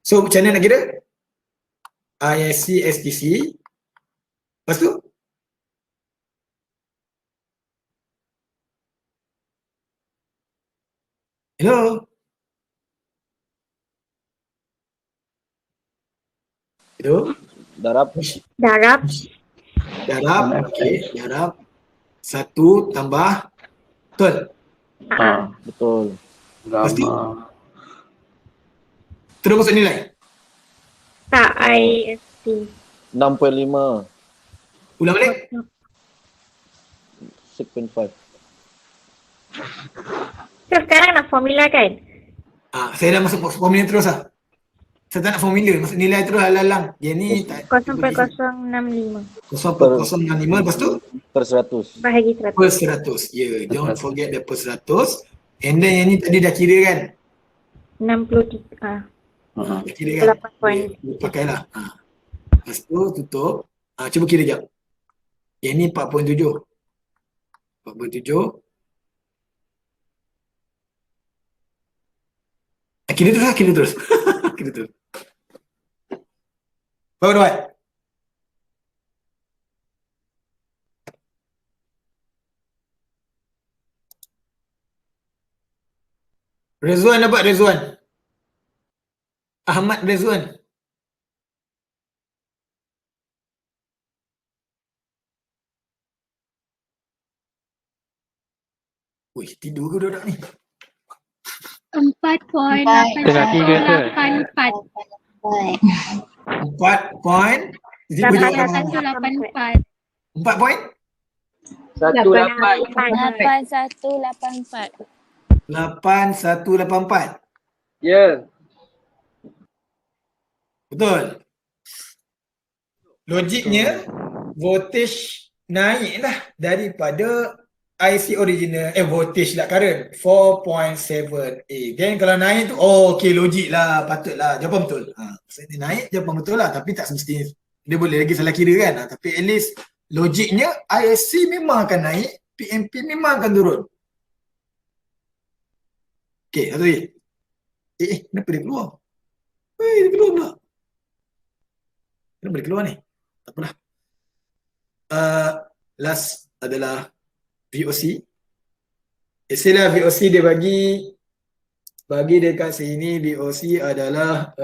So macam mana nak kira? IC STC. Lepas tu hello? Hello? Darab. Darab. Okey, darab 1 tambah betul. Betul. Pasti. Gamma. Terus masuk nilai. Tak, IST. 6.5. Ulang balik. 6.5. So sekarang nak formula kan? Saya dah masuk formula terus lah. Saya tak nak formula, masuk nilai terus lalang. Dia ni tak 0.065 0.065 lepas tu Per 100. bahagi 100. per 100. Don't forget the per 100. And then yang ni tadi dah kira kan? 63. Dah kira kan? 8 point. Pakailah. Lepas tu tutup. Cuba kira jap. Yang ni 4.7. 4.7. Kira terus lah, kira terus. Kira terus. Berapa dapat? Rezwan dapat Rezwan. Ahmad Rezwan. Wih, tidur ke budak ni? 4.884. Tengah kira ke? 4 point. Tiba jawab apa? 184. 4 point? 8184. 8184. Ya. Betul. Logiknya voltage naiklah daripada IC original, voltage lah current 4.7A. Then kalau naik tu, okay, logik lah, patutlah, jawapan betul. Maksudnya naik, jawapan betul lah, tapi tak semestinya dia boleh lagi salah kira kan. Tapi at least logiknya IC memang akan naik, PMP memang akan turun. Okay, satu lagi. Kenapa dia keluar? Dia keluar pula. Kenapa dia keluar ni? Tak apalah. Last adalah VOC. Istilah VOC dia bagi dekat sini, VOC adalah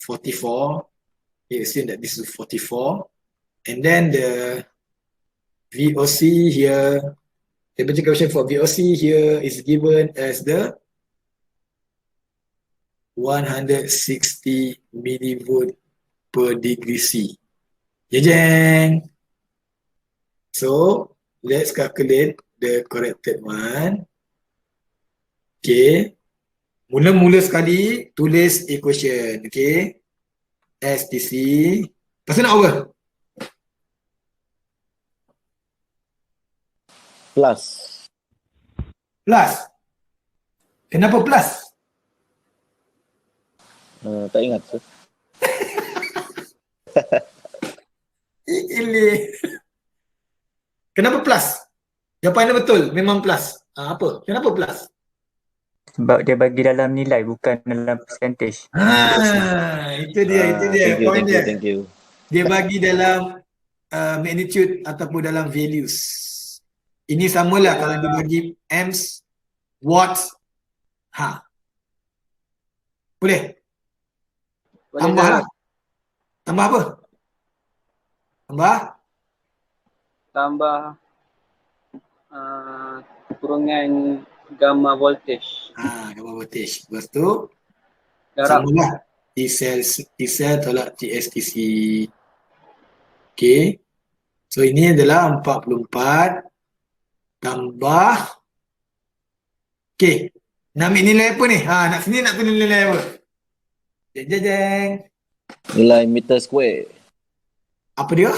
44. Okay, assume that this is 44. And then the VOC here, temperature coefficient for VOC here is given as the 160 millivolt per degree C. Jeng. So, let's calculate the corrected one. Okay. Mula-mula sekali, tulis equation. Okay. STC. Lepas tu nak apa? Plus. Plus. Kenapa plus? Tak ingat sir. Ini. Kenapa plus? Jawapan dia betul, memang plus. Apa? Kenapa plus? Sebab dia bagi dalam nilai bukan dalam percentage. Itu dia point dia. Thank you. Dia bagi dalam magnitude ataupun dalam values. Ini samalah kalau dia bagi amps, watts. Boleh? Tambahlah. Tambah apa? Tambah kurungan gamma voltage. Gamma voltage. Lepas tu Darab. samalah. T-cell tolak TSTC. Okay. So ini adalah 44 tambah. Okay. Nak ambil nilai apa ni? Nak sini nak tulis nilai apa? Jeng. Nilai meter square. Apa dia?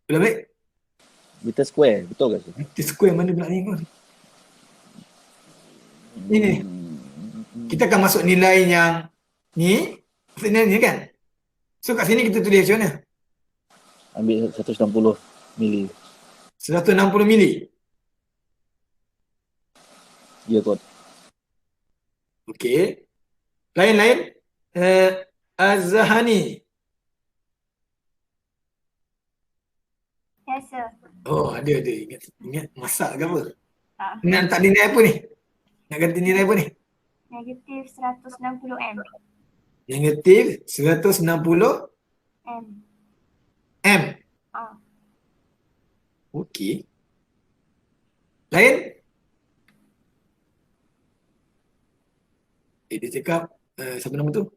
Boleh ambil? Meter square, betul ke sir? Meter square mana pula ni kau? Ini. Kita akan masuk nilai yang ni. Maksudnya ni kan? So kat sini kita tulis macam mana? Ambil 160 mili. 160 mili. Ya kot. Okey. Lain-lain. Az-Zahani. Yes, sir. Oh, ada. Ingat masak ke apa? Nak letak nilai apa ni? Nak ganti nilai apa ni? Negatif 160 M. Negatif 160 M. M. Okey. Lain? Dia cakap, siapa nama tu?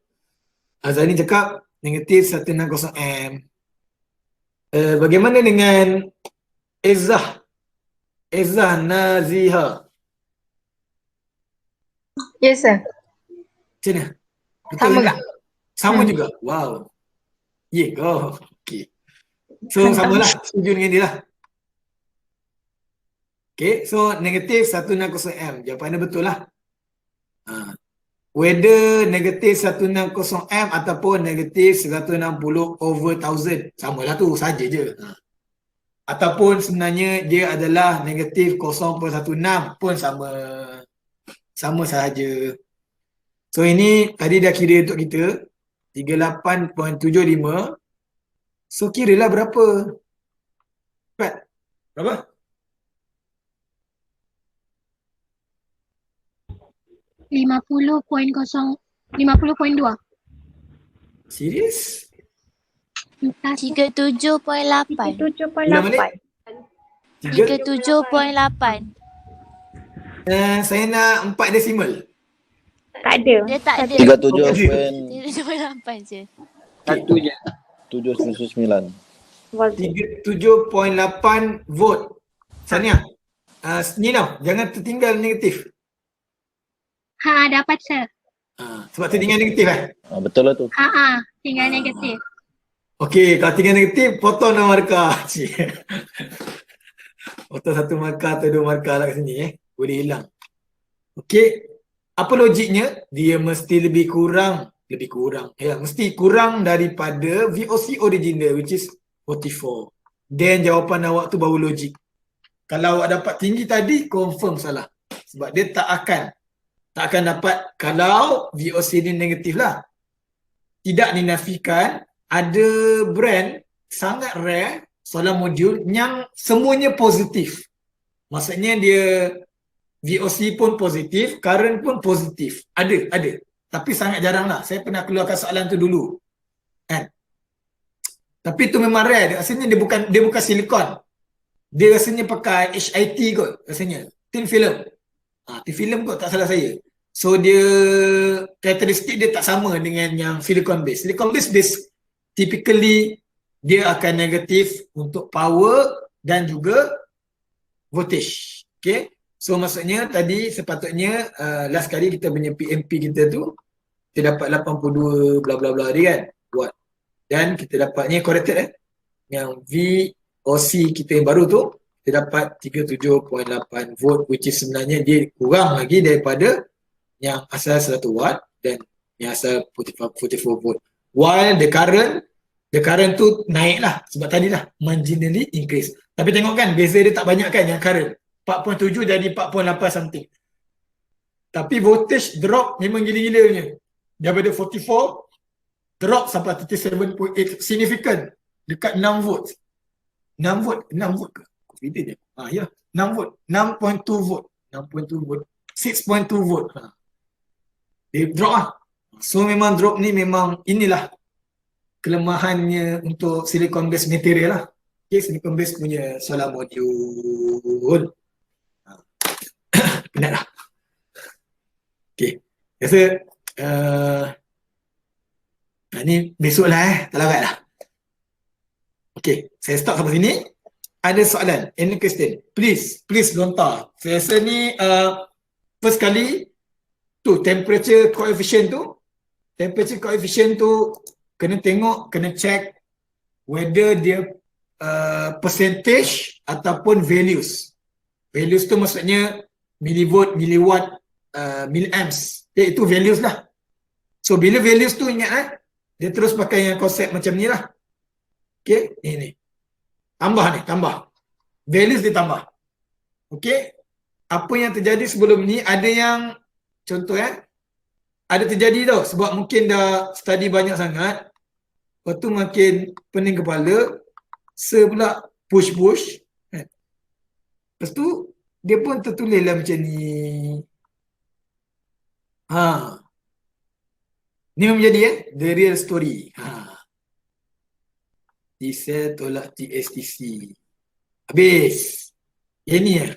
Azani cakap negatif 160 M. Bagaimana dengan Izzah Naziha? Yes, sir. Macam mana? Betul Sama juga? tak? Sama juga? Wow. Go. Okay. So, samalah. Setuju dengan dia lah. Okay. So, negatif 160 M. Jawapan dia betul lah. Whether negatif 160 M ataupun negatif 160 over 1000. Samalah tu. Saja je. Ataupun sebenarnya dia adalah negatif 0.16 pun sama. Sama sahaja. So ini tadi dah kira untuk kita 38.75. So kiralah berapa? Cepat. Berapa? 50.2. Serius? 37.8. 7.8. 37.8. Saya nak 4 desimal. Tak ada. Dia tak ada. 37.799. 37.8 je. Satu je. Volt. 7.8 volt. Sania. Ni tau. Jangan tertinggal negatif. Dapat sir. Sebab tertinggal negatif Betul lah tu. Tinggal negatif. Okey, kalau tinggal negatif, potong 2 markah. Potong 1 markah atau 2 markah lah kat sini boleh hilang. Okey, apa logiknya? Dia mesti lebih kurang. Mesti kurang daripada VOC original which is 44. Then jawapan awak tu baru logik. Kalau awak dapat tinggi tadi, confirm salah. Sebab dia tak akan dapat kalau VOC ni negatif lah. Tidak dinafikan ada brand sangat rare solar module yang semuanya positif. Maksudnya dia VOC pun positif, current pun positif. Ada. Tapi sangat jarang lah. Saya pernah keluarkan soalan tu dulu. Tapi tu memang rare. Rasanya dia bukan silikon. Dia rasanya pakai HIT kot rasanya. Thin film. Thin film kot tak salah saya. So dia karakteristik dia tak sama dengan yang silicon base. Silicon base typically dia akan negatif untuk power dan juga voltage. Okay. So maksudnya tadi sepatutnya last kali kita punya PMP kita tu kita dapat 82 bla bla bla dia kan buat. Dan kita dapatnya corrected yang VOC kita yang baru tu kita dapat 37.8 volt which is sebenarnya dia kurang lagi daripada yang asal 100 watt dan yang asal 44 volt. While the current tu naik lah sebab tadi lah marginally increase. Tapi tengok kan beza dia tak banyak kan yang current. 4.7 jadi 4.8 something. Tapi voltage drop memang gila-gila punya. Daripada 44 drop sampai 37.8 significant dekat 6 volt. 6 volt ke? Confident je. Ya, 6 volt, 6.2 volt, 6.2 volt, 6.2 volt. Dia drop lah. So memang drop ni memang inilah kelemahannya untuk silicon based material lah. Okay, silicon based punya solar module. Penat lah. Okay, rasa ni besok lah tak larat lah. Okay, saya stop sampai sini. Ada soalan? Any question? Please lontar. Saya rasa ni first kali tu temperature coefficient tu kena tengok, kena check whether dia percentage ataupun values. Values tu maksudnya millivolt, milliwatt, milliamps. Okay, itu values lah. So bila values tu ingat dia terus pakai yang konsep macam ni lah. Okay, ini. Tambah. Values ditambah. Okay. Apa yang terjadi sebelum ni, ada yang, contoh ada terjadi tau, sebab mungkin dah study banyak sangat, lepas tu makin pening kepala, pula push. Lepas tu, dia pun tertulis lah macam ni. Ni menjadi the real story. T-cell tolak TSTC. Habis. Yang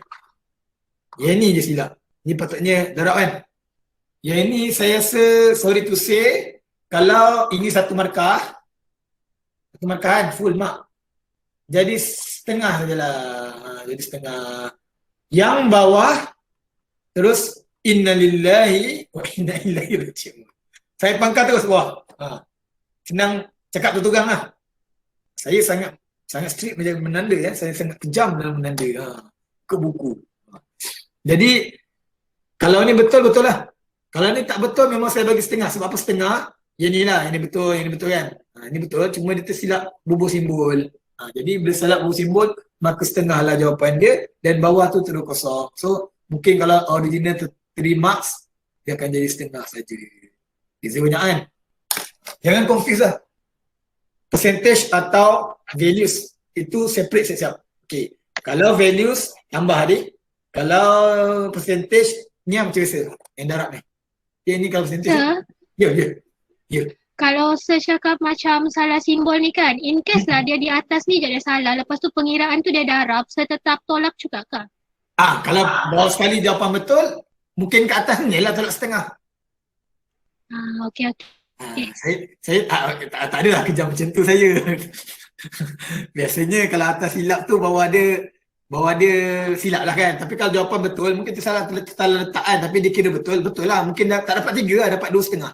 ni je silap. Ni patutnya darab kan. Yang ni saya rasa, sorry to say, kalau ini satu markah kan, full mark. Jadi setengah je lah. Jadi setengah. Yang bawah, terus innalillahi wa inna ilaihi raji'un. Saya pangkat terus bawah. Senang cakap tertugang lah. Saya sangat strict macam menanda saya sangat kejam dalam menanda ke buku. Jadi kalau ni betul lah. Kalau ni tak betul memang saya bagi setengah. Sebab apa setengah? Yang ni lah, yang ni betul kan. Ini betul, cuma dia tersilap bubuh simbol. Jadi bila salah bubuh simbol, maka setengah lah jawapan dia dan bawah tu terus kosong. So mungkin kalau original 3 marks, dia akan jadi setengah saja. Beza banyak kan. Jangan confuse lah. Percentage atau values itu separate siap-siap. Okay. Kalau values tambah adik. Kalau percentage ni macam biasa. Yang darab ni. Okay, ni kalau percentage. Ya. Kalau saya cakap macam salah simbol ni kan, in case lah dia di atas ni jadi salah, lepas tu pengiraan tu dia darab, saya tetap tolak juga kah? Kalau bawah sekali jawapan betul, mungkin kat atas ni lah tolak setengah. Okey. Saya tak ada lah kejam macam tu saya. Biasanya kalau atas silap tu bawah dia silap lah kan. Tapi kalau jawapan betul, mungkin tersalah letakkan tapi dia kira betul lah. Mungkin tak dapat 3 lah, dapat 2,5.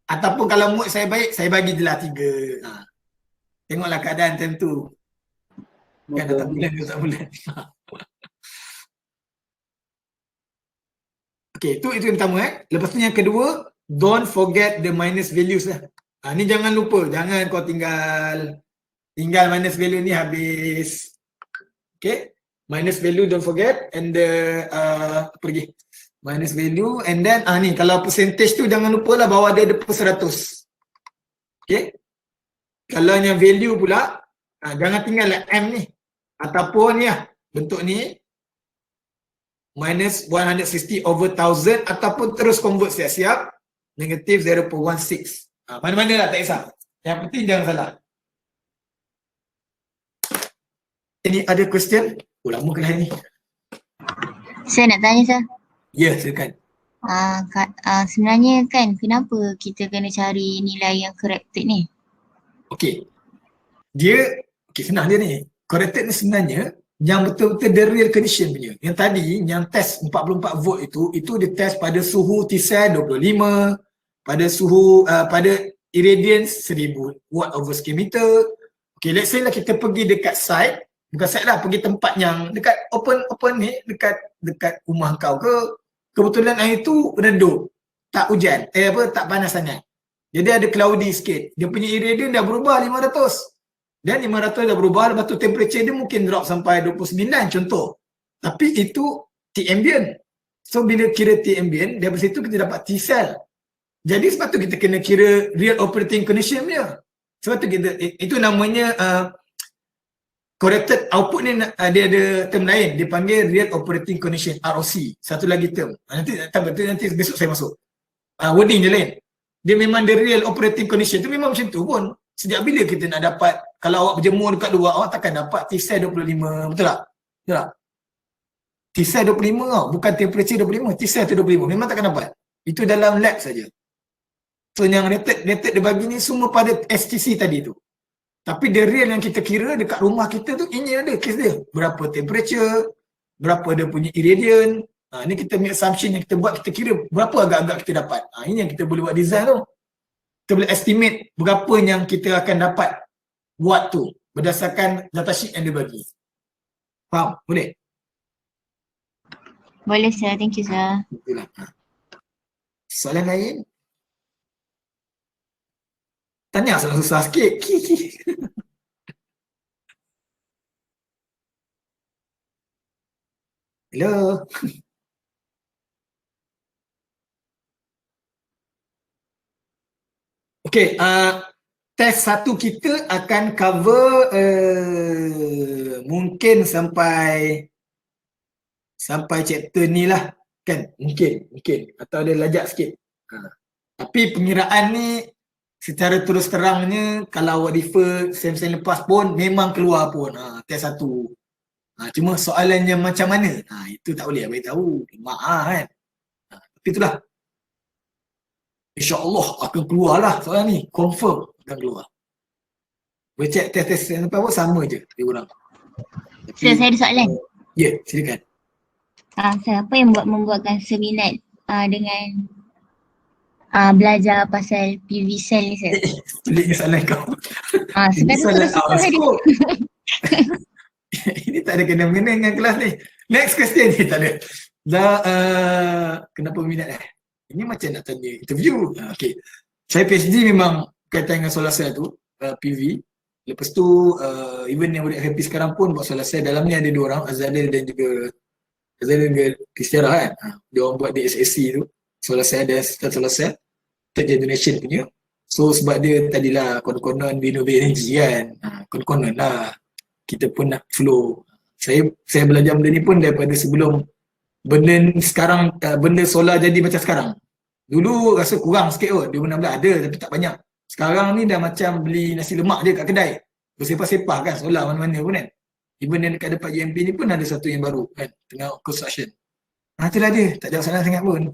Ataupun kalau mood saya baik, saya bagi je lah 3. Tengoklah keadaan macam tu. Kan tak bulan. Okay, itu yang pertama Lepas tu yang kedua, don't forget the minus values lah. Ni jangan lupa, jangan kau tinggal minus value ni habis. Okay, minus value don't forget and the minus value and then ni kalau percentage tu jangan lupa lah bawa dia per 100. Okay, kalau yang value pula jangan tinggal lah M ni ataupun bentuk ni minus 160 over 1000 ataupun terus convert siap-siap negatif 0.16. Mana-mana lah tak kisah. Yang penting jangan salah. Ini ada question? Lama ke dah ni? Saya nak tanya sir. Ya, silakan. Sebenarnya kan kenapa kita kena cari nilai yang corrected ni? Okey. Senang dia ni. Corrected ni sebenarnya yang betul-betul the real condition punya. Yang tadi, yang test 44 volt itu dia test pada suhu T-cell 25, pada suhu, pada irradiance 1000 watt over square meter. Okay, let's say lah kita pergi dekat site, bukan site lah, pergi tempat yang dekat open ni, dekat rumah kau ke, kebetulan hari tu redup. Tak hujan. Tak panas sangat. Jadi ada cloudy sikit. Dia punya irradiance dah berubah 500. Dan 500 dah berubah, lepas tu temperature dia mungkin drop sampai 29 contoh. Tapi itu T ambient. So bila kira T ambient, dari situ kita dapat T cell. Jadi sebab tu kita kena kira real operating condition dia. Sebab tu kita, itu namanya corrected output ni dia ada term lain. Dia panggil real operating condition, ROC. Satu lagi term. Nanti besok saya masuk. Wording je lain. Dia memang the real operating condition tu memang macam tu pun. Sejak bila kita nak dapat, kalau awak berjemur dekat luar, awak takkan dapat T-cell 25, betul tak? Betul tak? T-cell 25 tau, bukan temperature 25, T-cell tu 25, memang takkan dapat. Itu dalam lab saja. So yang rated dia bagi ni semua pada STC tadi tu. Tapi the real yang kita kira dekat rumah kita tu, ini ada kes dia. Berapa temperature, berapa dia punya irradiance. Ni kita make assumption yang kita buat, kita kira berapa agak-agak kita dapat. Ini yang kita boleh buat design tu. Kita boleh estimate berapa yang kita akan dapat buat tu berdasarkan datasheet yang dia bagi. Faham? Boleh? Boleh sir, thank you sir. Itulah. Soalan lain? Tanya soalan susah sikit. Hello? Okay, test satu kita akan cover mungkin sampai chapter ni lah, kan? Mungkin atau ada lajak sikit. Tapi pengiraan ni secara terus terangnya kalau awak refer sem-sem lepas pun memang keluar pun test satu. Cuma soalannya macam mana? Itu tak boleh beritahu. Maaf kan. Tapi itulah. InsyaAllah akan keluar lah soalan ni. Confirm akan keluar. Boleh check test-test yang lepas pun sama je dia orang. Sir, saya ada soalan. Ya, silakan. Sir, apa yang membuatkan sir minat dengan belajar pasal PV cell ni sir? Peliknya soalan kau. Sekarang soalan terus out of scope. Ini tak ada kena-mengena dengan kelas ni. Next question ni tak ada. Kenapa minat Ini macam nak tanya interview. Okay. Saya PhD memang kaitan dengan solar cell tu, PV. Lepas tu, even yang budak happy sekarang pun buat solar cell. Dalam ni ada dua orang, Azadil dan juga Kristiara kan. Dia orang buat di SSC tu, solar cell dan system solar cell, third generation punya. So sebab dia tadilah konon-konon renewable energy kan. Konon-konon lah. Kita pun nak flow. Saya belajar benda ni pun daripada sebelum benda sekarang, benda solar jadi macam sekarang. Dulu rasa kurang sikit kot, 2016 ada tapi tak banyak. Sekarang ni dah macam beli nasi lemak je kat kedai. Bersepah-sepah kan solar mana-mana pun kan. Even yang dekat depan UMP ni pun ada satu yang baru kan, tengah construction. Itulah dia, tak jauh sana sangat pun.